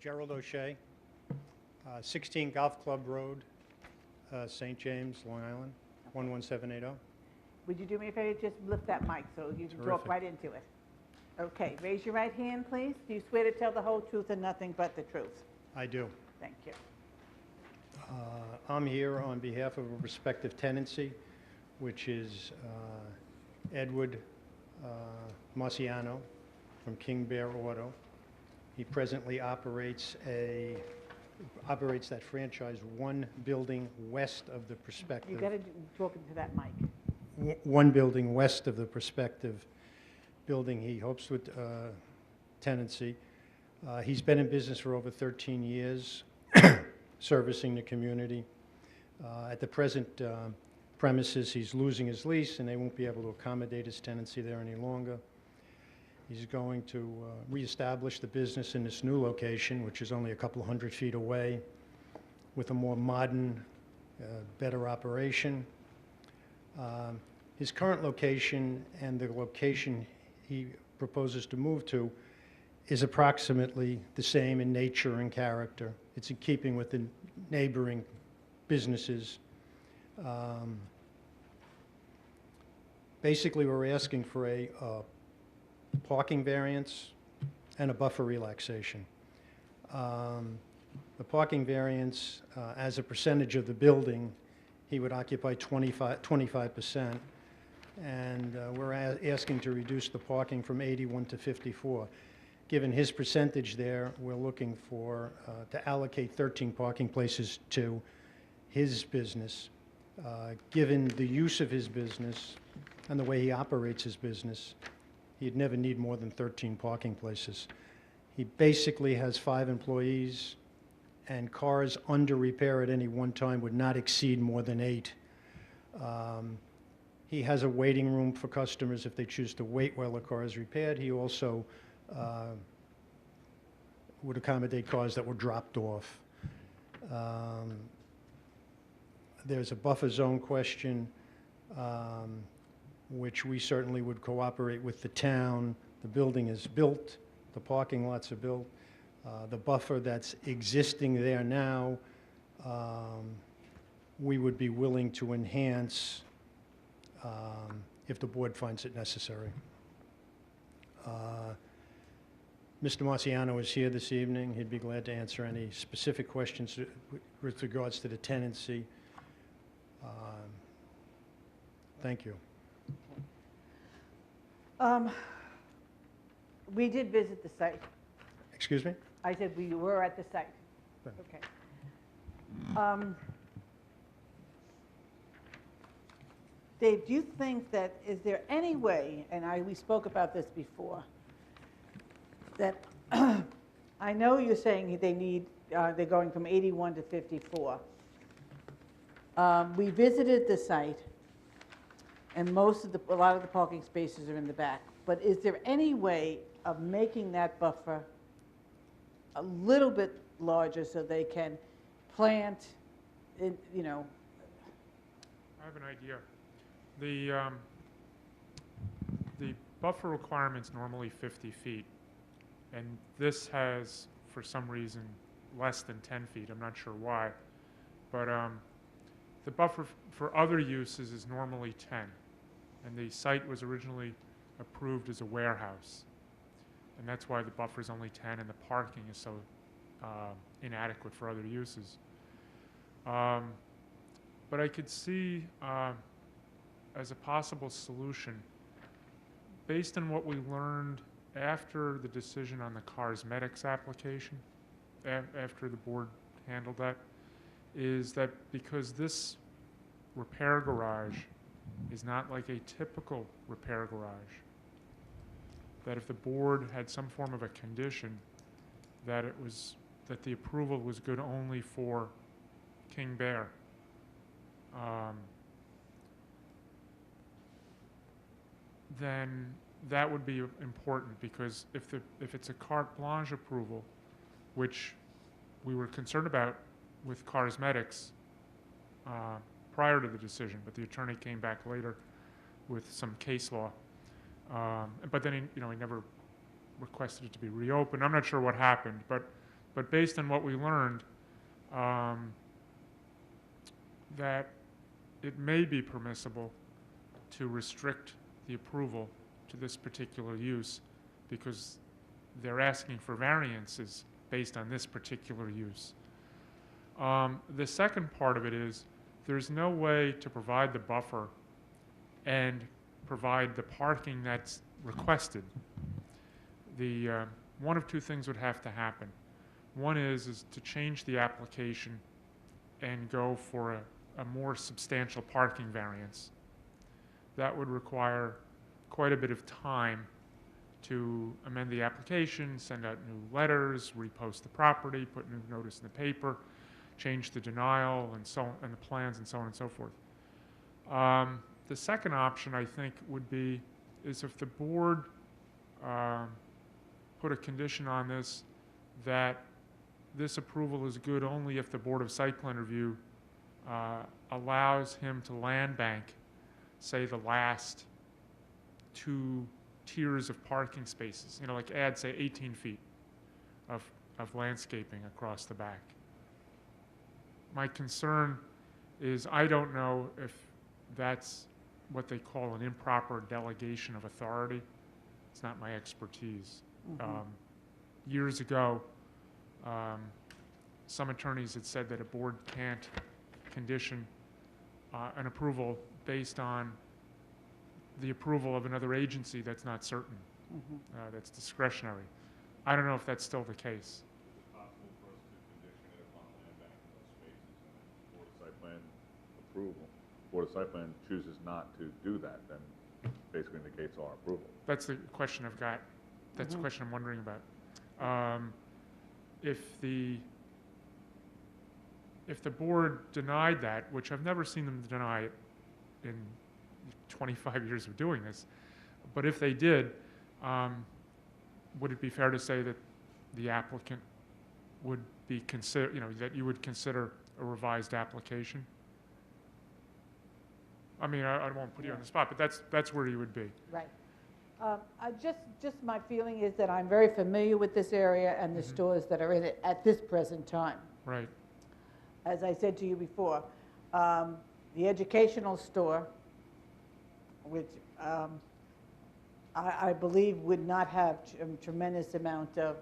Gerald O'Shea, 16 Golf Club Road, St. James, Long Island, 11780. Would you do me a favor? Just lift that mic so you can talk Terrific. right into it. Okay, raise your right hand, please. Do you swear to tell the whole truth and nothing but the truth? I do. Thank you. I'm here on behalf of a prospective tenancy, which is Edward Marciano from King Bear Auto. He presently operates that franchise one building west of the prospective. You got to talk into that mic. One building west of the prospective building he hopes with tenancy. He's been in business for over 13 years, servicing the community. At the present premises, he's losing his lease, and they won't be able to accommodate his tenancy there any longer. He's going to reestablish the business in this new location, which is only a couple hundred feet away, with a more modern, better operation. His current location and the location he proposes to move to is approximately the same in nature and character. It's in keeping with the neighboring businesses. Basically, we're asking for a parking variance and a buffer relaxation. The parking variance, as a percentage of the building, he would occupy 25%, and we're asking to reduce the parking from 81 to 54. Given his percentage there, we're looking for to allocate 13 parking places to his business. Given the use of his business and the way he operates his business, he'd never need more than 13 parking places. He basically has 5 employees, and cars under repair at any one time would not exceed more than 8. He has a waiting room for customers if they choose to wait while the car is repaired. He also would accommodate cars that were dropped off. There's a buffer zone question, which we certainly would cooperate with the town. The building is built, the parking lots are built. The buffer that's existing there now, we would be willing to enhance if the board finds it necessary. Mr. Marciano is here this evening. He'd be glad to answer any specific questions with regards to the tenancy. Thank you. We did visit the site. Excuse me? I said we were at the site. Right. Okay. Dave, do you think that, is there any way, and we spoke about this before, that I know you're saying they need, they're going from 81 to 54. We visited the site, and a lot of the parking spaces are in the back. But is there any way of making that buffer a little bit larger so they can plant, in, you know? I have an idea. The buffer requirement's normally 50 feet, and this has, for some reason, less than 10 feet. I'm not sure why. But the buffer for other uses is normally 10, and the site was originally approved as a warehouse. And that's why the buffer is only 10 and the parking is so inadequate for other uses. But I could see as a possible solution, based on what we learned after the decision on the cosmetics application, after the board handled that, is that because this repair garage is not like a typical repair garage, that if the board had some form of a condition that the approval was good only for King Bear, then that would be important, because if it's a carte blanche approval, which we were concerned about with cosmetics prior to the decision, but the attorney came back later with some case law. But then he never requested it to be reopened. I'm not sure what happened, but based on what we learned, that it may be permissible to restrict the approval to this particular use, because they're asking for variances based on this particular use. The second part of it is there's no way to provide the buffer and provide the parking that's requested. One of two things would have to happen. One is to change the application and go for a more substantial parking variance. That would require quite a bit of time to amend the application, send out new letters, repost the property, put new notice in the paper, change the denial and the plans and so on and so forth. The second option, I think, is if the board put a condition on this, that this approval is good only if the Board of Site Plan Review allows him to land bank, say, the last 2 tiers of parking spaces, like add, say, 18 feet of landscaping across the back. My concern is I don't know if that's what they call an improper delegation of authority. It's not my expertise. Years ago, some attorneys had said that a board can't condition an approval based on the approval of another agency that's not certain, that's discretionary. I don't know if that's still the case. Approval. Board of Site Plan chooses not to do that, then basically negates our approval. That's the question I've got. That's the question I'm wondering about. If the board denied that, which I've never seen them deny it in 25 years of doing this, but if they did, would it be fair to say that the applicant would be that you would consider a revised application? I mean, I won't put you on the spot, but that's where you would be. Right. Just my feeling is that I'm very familiar with this area and the stores that are in it at this present time. Right. As I said to you before, the educational store, which I believe would not have a tremendous amount of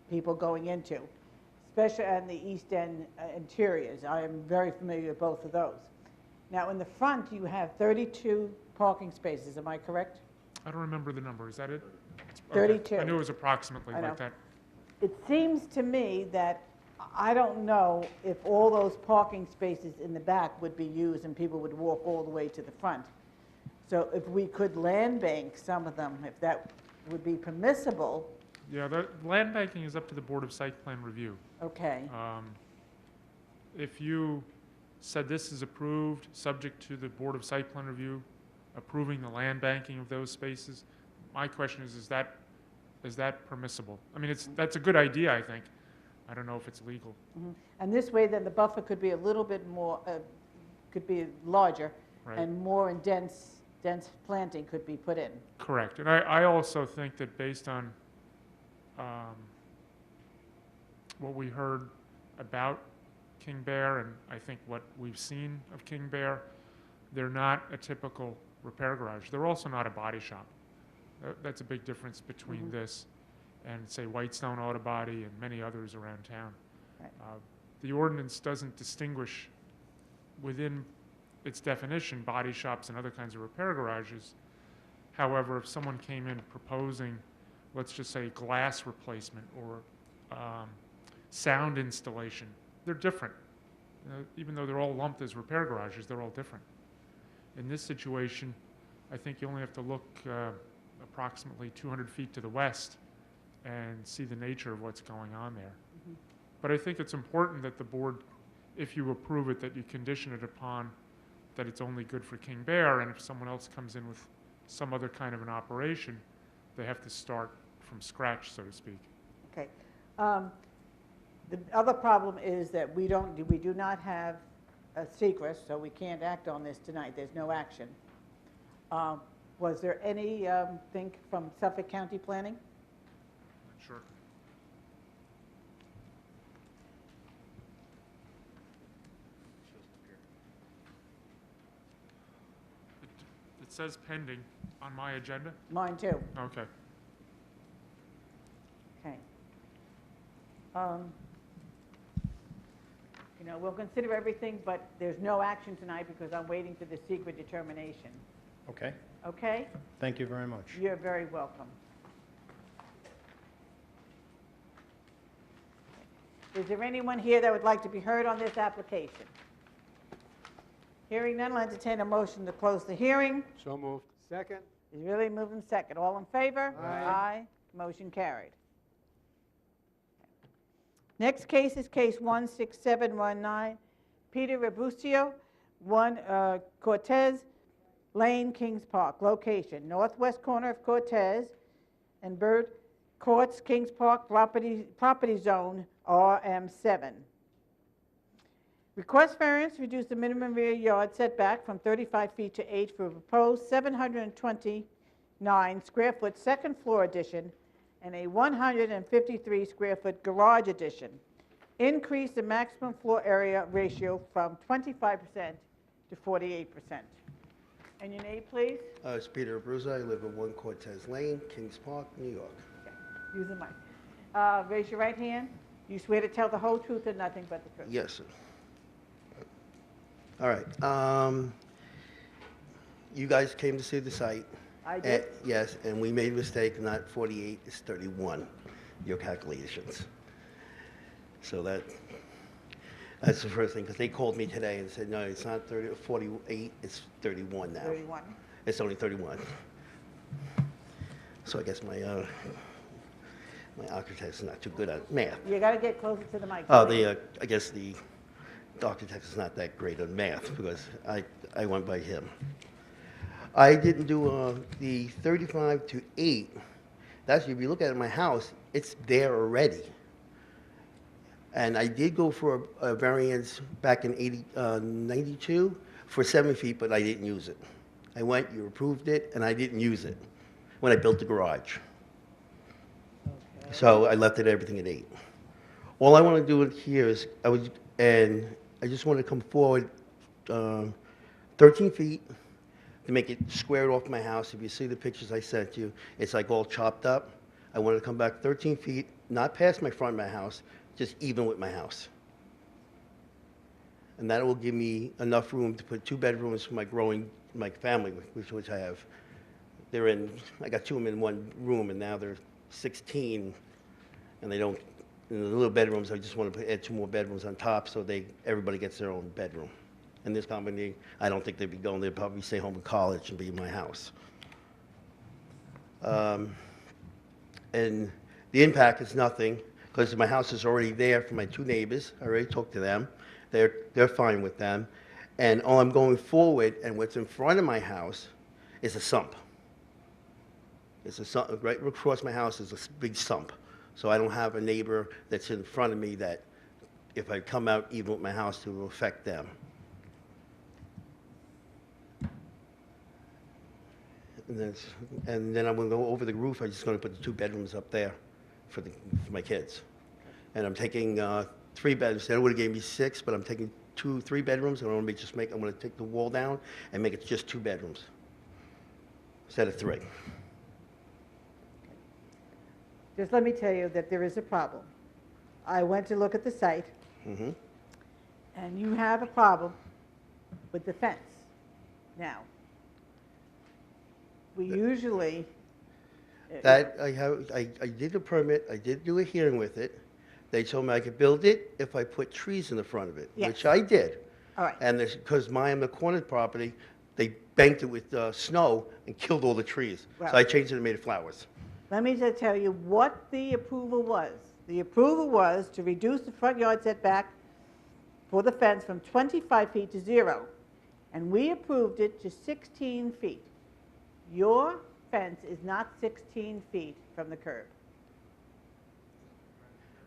people going into, especially in the East End interiors. I am very familiar with both of those. Now, in the front, you have 32 parking spaces. Am I correct? I don't remember the number. Is that it? 32. I knew it was approximately like that. It seems to me that I don't know if all those parking spaces in the back would be used and people would walk all the way to the front. So if we could land bank some of them, if that would be permissible. Yeah, the land banking is up to the Board of Site Plan Review. Okay. If you said this is approved, subject to the Board of Site Plan Review approving the land banking of those spaces, my question is that permissible? I mean, that's a good idea, I think. I don't know if it's legal. And this way, then the buffer could be a little bit more, could be larger, and more and dense planting could be put in. Correct. And I also think that based on what we heard about King Bear, and I think what we've seen of King Bear, they're not a typical repair garage. They're also not a body shop. That's a big difference between this and, say, Whitestone Auto Body and many others around town. The ordinance doesn't distinguish within its definition, body shops and other kinds of repair garages. However, if someone came in proposing, let's just say, glass replacement or sound installation, they're different. Even though they're all lumped as repair garages, they're all different. In this situation, I think you only have to look approximately 200 feet to the west and see the nature of what's going on there. But I think it's important that the board, if you approve it, that you condition it upon that it's only good for King Bear, and if someone else comes in with some other kind of an operation, they have to start from scratch, so to speak. Okay. The other problem is that we do not have a secret, so we can't act on this tonight. There's no action. Was there any think from Suffolk County Planning? Sure. It says pending on my agenda. Mine too. Okay. Okay. We'll consider everything, but there's no action tonight because I'm waiting for the secret determination. Okay. Okay? Thank you very much. You're very welcome. Is there anyone here that would like to be heard on this application? Hearing none, I'll entertain a motion to close the hearing. So moved. Second. Is really moving second. All in favor? Aye. Aye. Motion carried. Next case is case 16719, Peter Rabuccio, 1 Cortez Lane, Kings Park. Location, northwest corner of Cortez and Bird Courts, Kings Park, property zone RM7. Request variance to reduce the minimum rear yard setback from 35 feet to 8 for a proposed 729 square foot second floor addition and a 153 square foot garage addition. Increase the maximum floor area ratio from 25% to 48%. And your name, please? It's Peter Abruzza. I live at 1 Cortez Lane, Kings Park, New York. Okay. Use the mic. Raise your right hand. You swear to tell the whole truth and nothing but the truth? Yes, sir. All right. You guys came to see the site. I did. Yes, and we made a mistake, not 48, it's 31, your calculations. So that's the first thing, because they called me today and said, no, it's not 48, it's 31 now. 31. It's only 31. So I guess my architect's not too good at math. You got to get closer to the mic. I guess the architect is not that great at math, because I went by him. I didn't do the 35 to 8. That's, if you look at my house, it's there already. And I did go for a variance back in 92 for 7 feet, but I didn't use it. I went, you approved it, and I didn't use it when I built the garage. Okay. So I left it everything at 8. All I want to do here is, I just want to come forward 13 feet to make it squared off my house. If you see the pictures I sent you, it's like all chopped up. I want to come back 13 feet, not past my front of my house, just even with my house. And that will give me enough room to put 2 bedrooms for my family, which I have. I got 2 of them in 1 room, and now they're 16, and they don't, in the little bedrooms, I just want to add 2 more bedrooms on top so everybody gets their own bedroom. In this company, I don't think they'd be going. They'd probably stay home in college and be in my house. And the impact is nothing, because my house is already there for my 2 neighbors. I already talked to them. They're fine with them. And all I'm going forward, and what's in front of my house is a sump. It's a sump. Right across my house is a big sump. So I don't have a neighbor that's in front of me that, if I come out even with my house, it will affect them. And then I'm going to go over the roof. I'm just going to put the 2 bedrooms up there for my kids. And I'm taking 3 bedrooms. They would have gave me 6, but I'm taking 3 bedrooms. And I'm going to take the wall down and make it just 2 bedrooms instead of 3. Just let me tell you that there is a problem. I went to look at the site, and you have a problem with the fence. Now, we usually... That, I did the permit, I did do a hearing with it. They told me I could build it if I put trees in the front of it, Yes. which I did. All right. And because on the corner property, they banked it with snow and killed all the trees. Well- So I changed it and made it flowers. Let me just tell you what the approval was. The approval was to reduce the front yard setback for the fence from 25 feet to 0. And we approved it to 16 feet. Your fence is not 16 feet from the curb.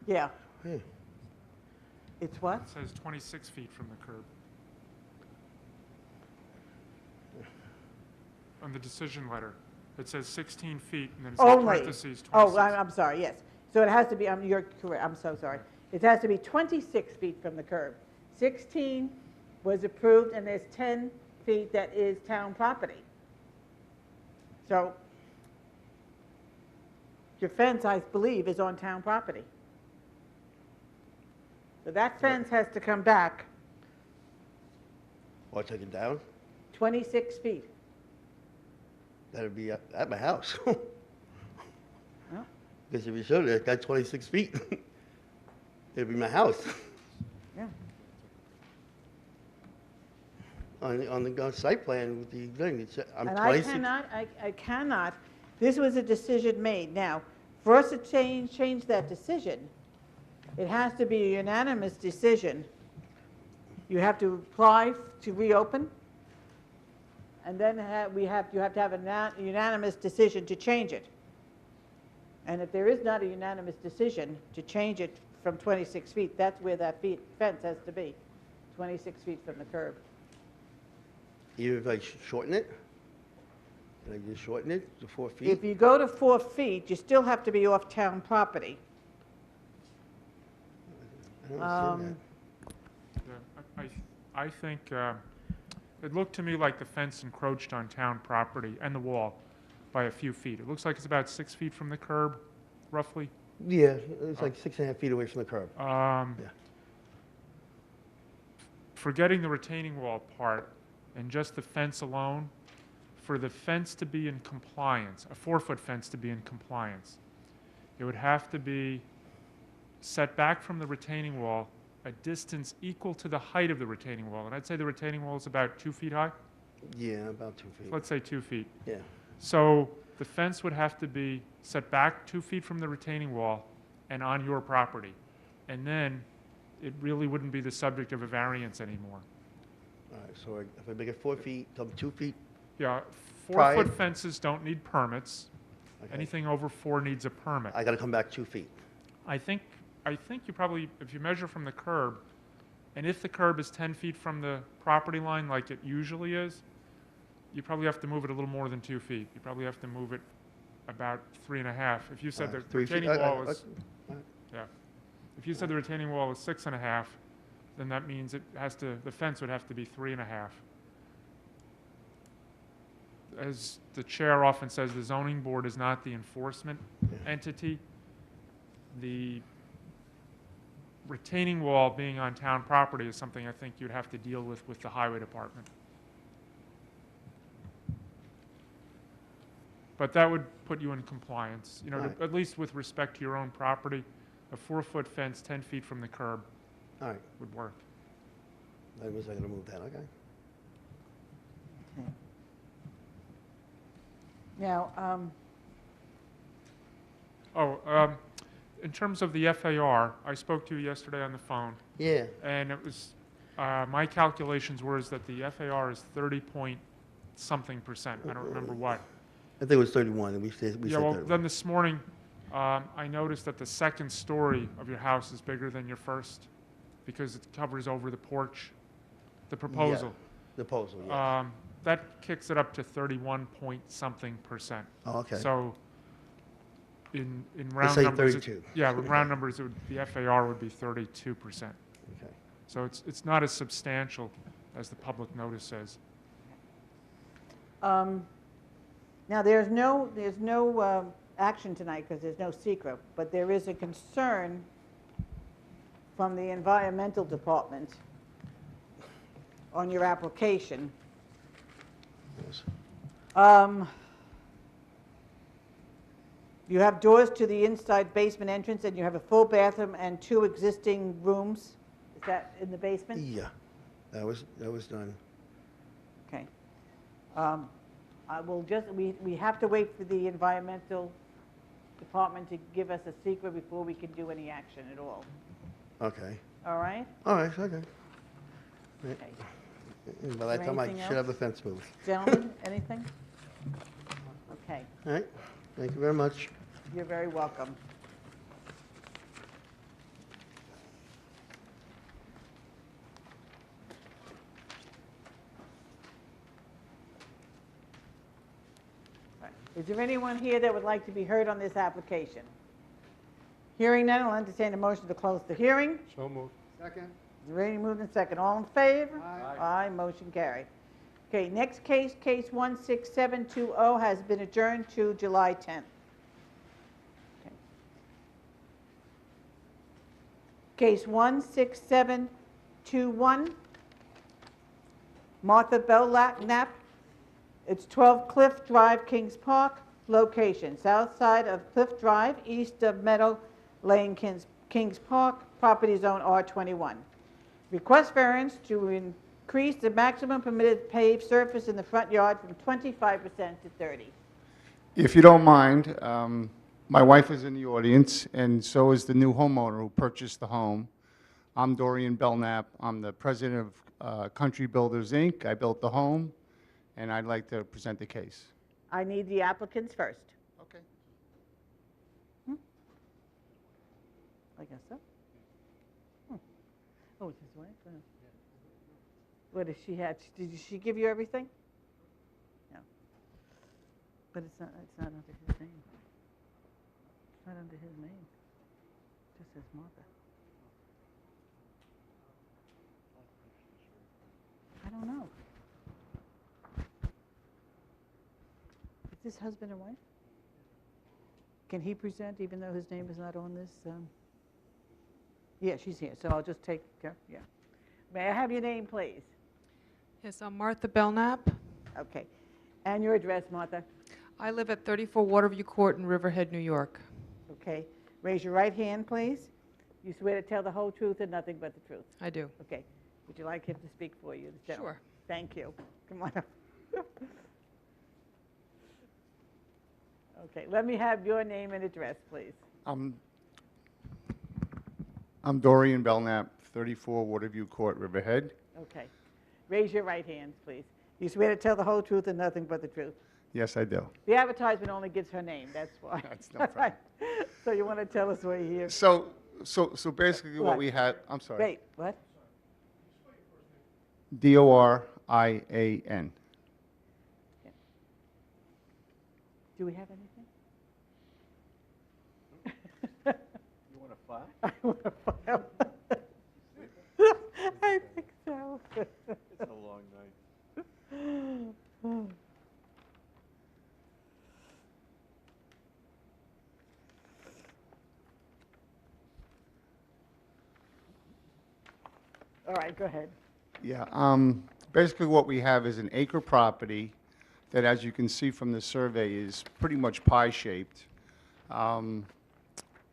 Yeah. Hey. It's what? It says 26 feet from the curb. On the decision letter, it says 16 feet, and then it says Only. parentheses 26. Oh, I'm sorry, yes. So it has to be, you're correct, I'm so sorry. It has to be 26 feet from the curb. 16 was approved, and there's 10 feet that is town property. So your fence, I believe, is on town property. So that fence has to come back Or take it down, 26 feet. that'd be at my house. Well, Because if you showed it, it got 26 feet. It'd be my house. yeah. On the site plan with the thing, I'm And 26. I cannot, this was a decision made. Now, for us to change that decision, it has to be a unanimous decision. You have to apply to reopen, and then you have to have a unanimous decision to change it. And if there is not a unanimous decision to change it from 26 feet, that's where that fence has to be, 26 feet from the curb. Even if I shorten it? Can I just shorten it to 4 feet? If you go to 4 feet, you still have to be off town property. I don't understand Yeah, I think it looked to me like the fence encroached on town property and the wall by a few feet. It looks like it's about 6 feet from the curb, roughly. that. Yeah, it's like 6.5 feet away from the curb. Yeah. Forgetting the retaining wall part and just the fence alone, for the fence to be in compliance, a 4-foot fence to be in compliance, it would have to be set back from the retaining wall a distance equal to the height of the retaining wall. And I'd say the retaining wall is about 2 feet high. Yeah, about 2 feet. Let's say 2 feet. Yeah. So the fence would have to be set back 2 feet from the retaining wall and on your property. And then it really wouldn't be the subject of a variance anymore. All right, so if I make it 4 feet, come 2 feet, Yeah, Prior- 4-foot fences don't need permits. Okay. Anything over 4 needs a permit. I got to come back 2 feet. I think you probably, if you measure from the curb, and if the curb is 10 feet from the property line like it usually is, you probably have to move it a little more than 2 feet. You probably have to move it about 3.5. If you said the 3 feet. retaining wall is, all right. yeah. If you said the retaining wall is 6.5, then that means it has to, the fence would have to be 3.5. As the chair often says, the zoning board is not the enforcement entity. The retaining wall being on town property is something I think you'd have to deal with the highway department. But that would put you in compliance, you know, Right. at least with respect to your own property. A 4-foot fence, 10 feet from the curb All right, Mm. would work. that means I got to move that, okay. Now, in terms of the FAR, I spoke to you yesterday on the phone. Yeah. And it was, my calculations were is that the FAR is 30-point-something%. I don't remember what. I think it was 31, and we said Yeah, 31. well, then this morning, I noticed that the second story of your house is bigger than your first because it covers over the porch, the proposal. The proposal, yes. That kicks it up to 31-point-something%. Oh, okay. So in round say numbers, 32. Yeah, in round numbers, the FAR would be 32%. Okay. So it's not as substantial as the public notice says. now there's no action tonight because there's no secret, but there is a concern from the environmental department on your application house. You have doors to the inside basement entrance, and you have a full bathroom and 2 existing rooms. Is that in the basement? Yeah, that was done. Okay. I will just, we have to wait for the environmental department to give us a secret before we can do any action at all. Okay. All right? All right, okay. Okay. And by that time, I Anything should have the else? fence moved. Gentlemen, anything? Okay. All right, thank you very much. You're very welcome. Right. Is there anyone here that would like to be heard on this application? Hearing none, I'll entertain a motion to close the hearing. So moved. Second. Ready, moved and second. All in favor? Aye, motion carried. Okay, next case, case 16720 has been adjourned to July 10th. Okay. Case 16721, Martha Belknap. It's 12 Cliff Drive, Kings Park. Location, south side of Cliff Drive, east of Meadow Lane, Kings Park. Property zone R21. Request variance to increase the maximum permitted paved surface in the front yard from 25% to 30%. If you don't mind, my wife is in the audience, and so is the new homeowner who purchased the home. I'm Dorian Belknap. I'm the president of Country Builders, Inc. I built the home, and I'd like to present the case. I need the applicants first. Okay. I guess so. Oh, it's his wife? What does she have? Did she give you everything? No. But it's not under his name. It's not under his name. It just says Martha. I don't know. Is this husband and wife? Can he present even though his name is not on this? Yeah, she's here, so I'll just take her, yeah. May I have your name, please? Yes, I'm Martha Belknap. Okay. And your address, Martha? I live at 34 Waterview Court in Riverhead, New York. Okay. Raise your right hand, please. You swear to tell the whole truth and nothing but the truth? I do. Okay. Would you like him to speak for you, the gentleman? Sure. Thank you. Come on up. Okay, let me have your name and address, please. I'm Dorian Belknap, 34 Waterview Court, Riverhead. Okay. Raise your right hand, please. You swear to tell the whole truth and nothing but the truth? Yes, I do. The advertisement only gives her name, that's why. That's no problem. So you want to tell us where you're here? So basically what we had, I'm sorry. Wait, what? Dorian. Do we have anything? You want to file? I want to file. I think so. It's a long night. All right, go ahead. Yeah, basically what we have is an acre property that, as you can see from the survey, is pretty much pie-shaped.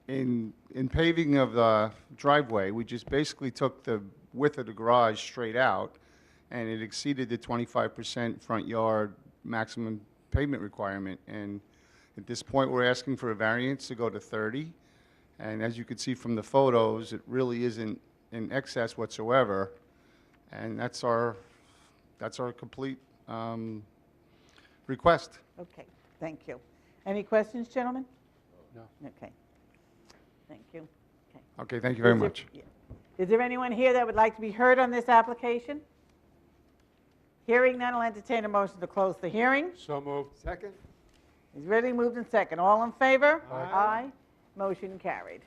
In paving of the driveway, we just basically took the width of the garage straight out, and it exceeded the 25% front yard maximum pavement requirement. And at this point, we're asking for a variance to go to 30. And as you can see from the photos, it really isn't in excess whatsoever. And that's our complete request. Okay, thank you. Any questions, gentlemen? No. Okay. Thank you. Okay. Okay, thank you very Is there- much. yeah. Is there anyone here that would like to be heard on this application? Hearing none, I'll entertain a motion to close the hearing. So moved. Second. Is ready, moved, and second. All in favor? Aye. Aye. Motion carried.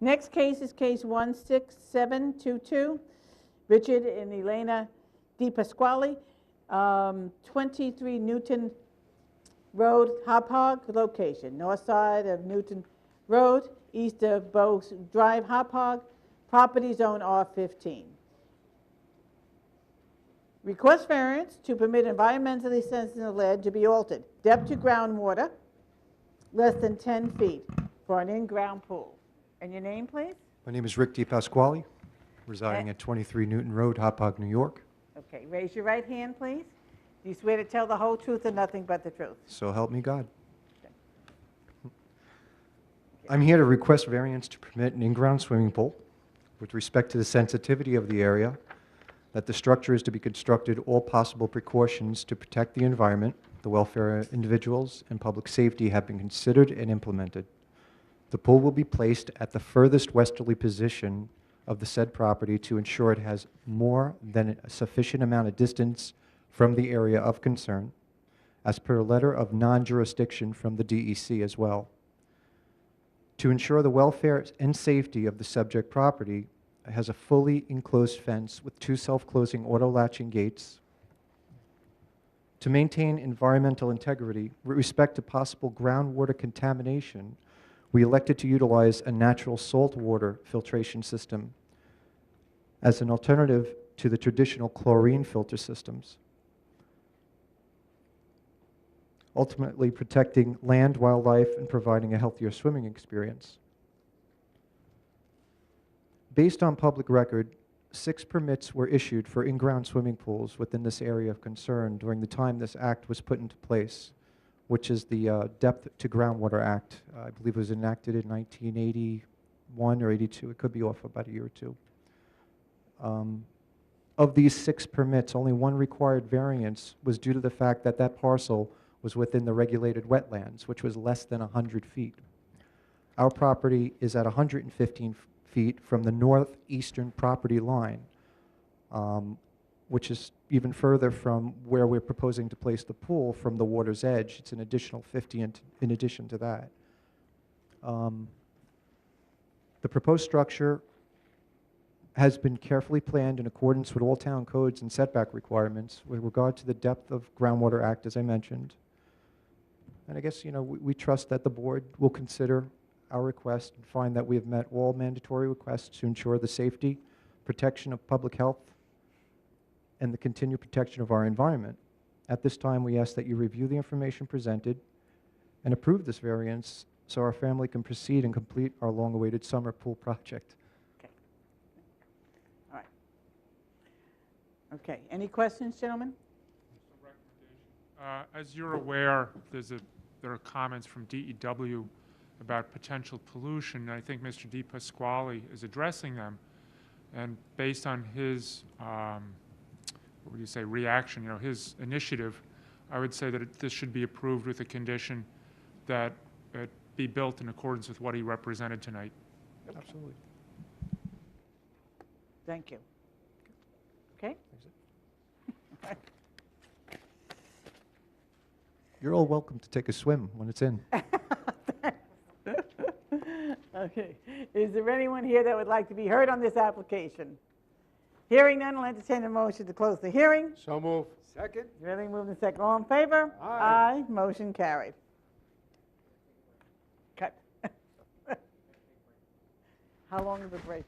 Next case is case 16722, Richard and Elena Di Pasquale, 23 Newton Road, Hauppauge, location, north side of Newton Road, east of Bow Drive, Hauppauge, property zone R15. Request variance to permit environmentally sensitive lead to be altered. Depth to groundwater, less than 10 feet for an in-ground pool. And your name, please? My name is Rick DiPasquale, residing at 23 Newton Road, Hauppauge, New York. Okay, raise your right hand, please. Do you swear to tell the whole truth and nothing but the truth? So help me God. I'm here to request variance to permit an in-ground swimming pool with respect to the sensitivity of the area, that the structure is to be constructed all possible precautions to protect the environment, the welfare of individuals, and public safety have been considered and implemented. The pool will be placed at the furthest westerly position of the said property to ensure it has more than a sufficient amount of distance from the area of concern, as per a letter of non-jurisdiction from the DEC as well. To ensure the welfare and safety of the subject property, it has a fully enclosed fence with 2 self-closing auto-latching gates. To maintain environmental integrity, with respect to possible groundwater contamination, we elected to utilize a natural salt water filtration system as an alternative to the traditional chlorine filter systems, ultimately protecting land, wildlife, and providing a healthier swimming experience. Based on public record, 6 permits were issued for in-ground swimming pools within this area of concern during the time this act was put into place, which is the Depth to Groundwater Act. I believe it was enacted in 1981 or 82. It could be off about a year or two. Of these 6 permits, only 1 required variance was due to the fact that that parcel was within the regulated wetlands, which was less than 100 feet. Our property is at 115 feet from the northeastern property line, which is even further from where we're proposing to place the pool from the water's edge. It's an additional 50 in addition to that. The proposed structure has been carefully planned in accordance with all town codes and setback requirements with regard to the Depth of Groundwater Act, as I mentioned. And I guess, we trust that the board will consider our request and find that we have met all mandatory requests to ensure the safety, protection of public health, and the continued protection of our environment. At this time, we ask that you review the information presented and approve this variance so our family can proceed and complete our long-awaited summer pool project. All right. Okay, any questions, gentlemen? As you're aware, there are comments from DEW about potential pollution. I think Mr. DiPasquale is addressing them. And based on his, what would you say, reaction, his initiative, I would say that this should be approved with a condition that it be built in accordance with what he represented tonight. Absolutely. Thank you. Okay? You're all welcome to take a swim when it's in. Okay. Is there anyone here that would like to be heard on this application? Hearing none, I'll entertain a motion to close the hearing. So move. Second. Really moved and second. All in favor? Aye. Motion carried. Cut. How long is the break?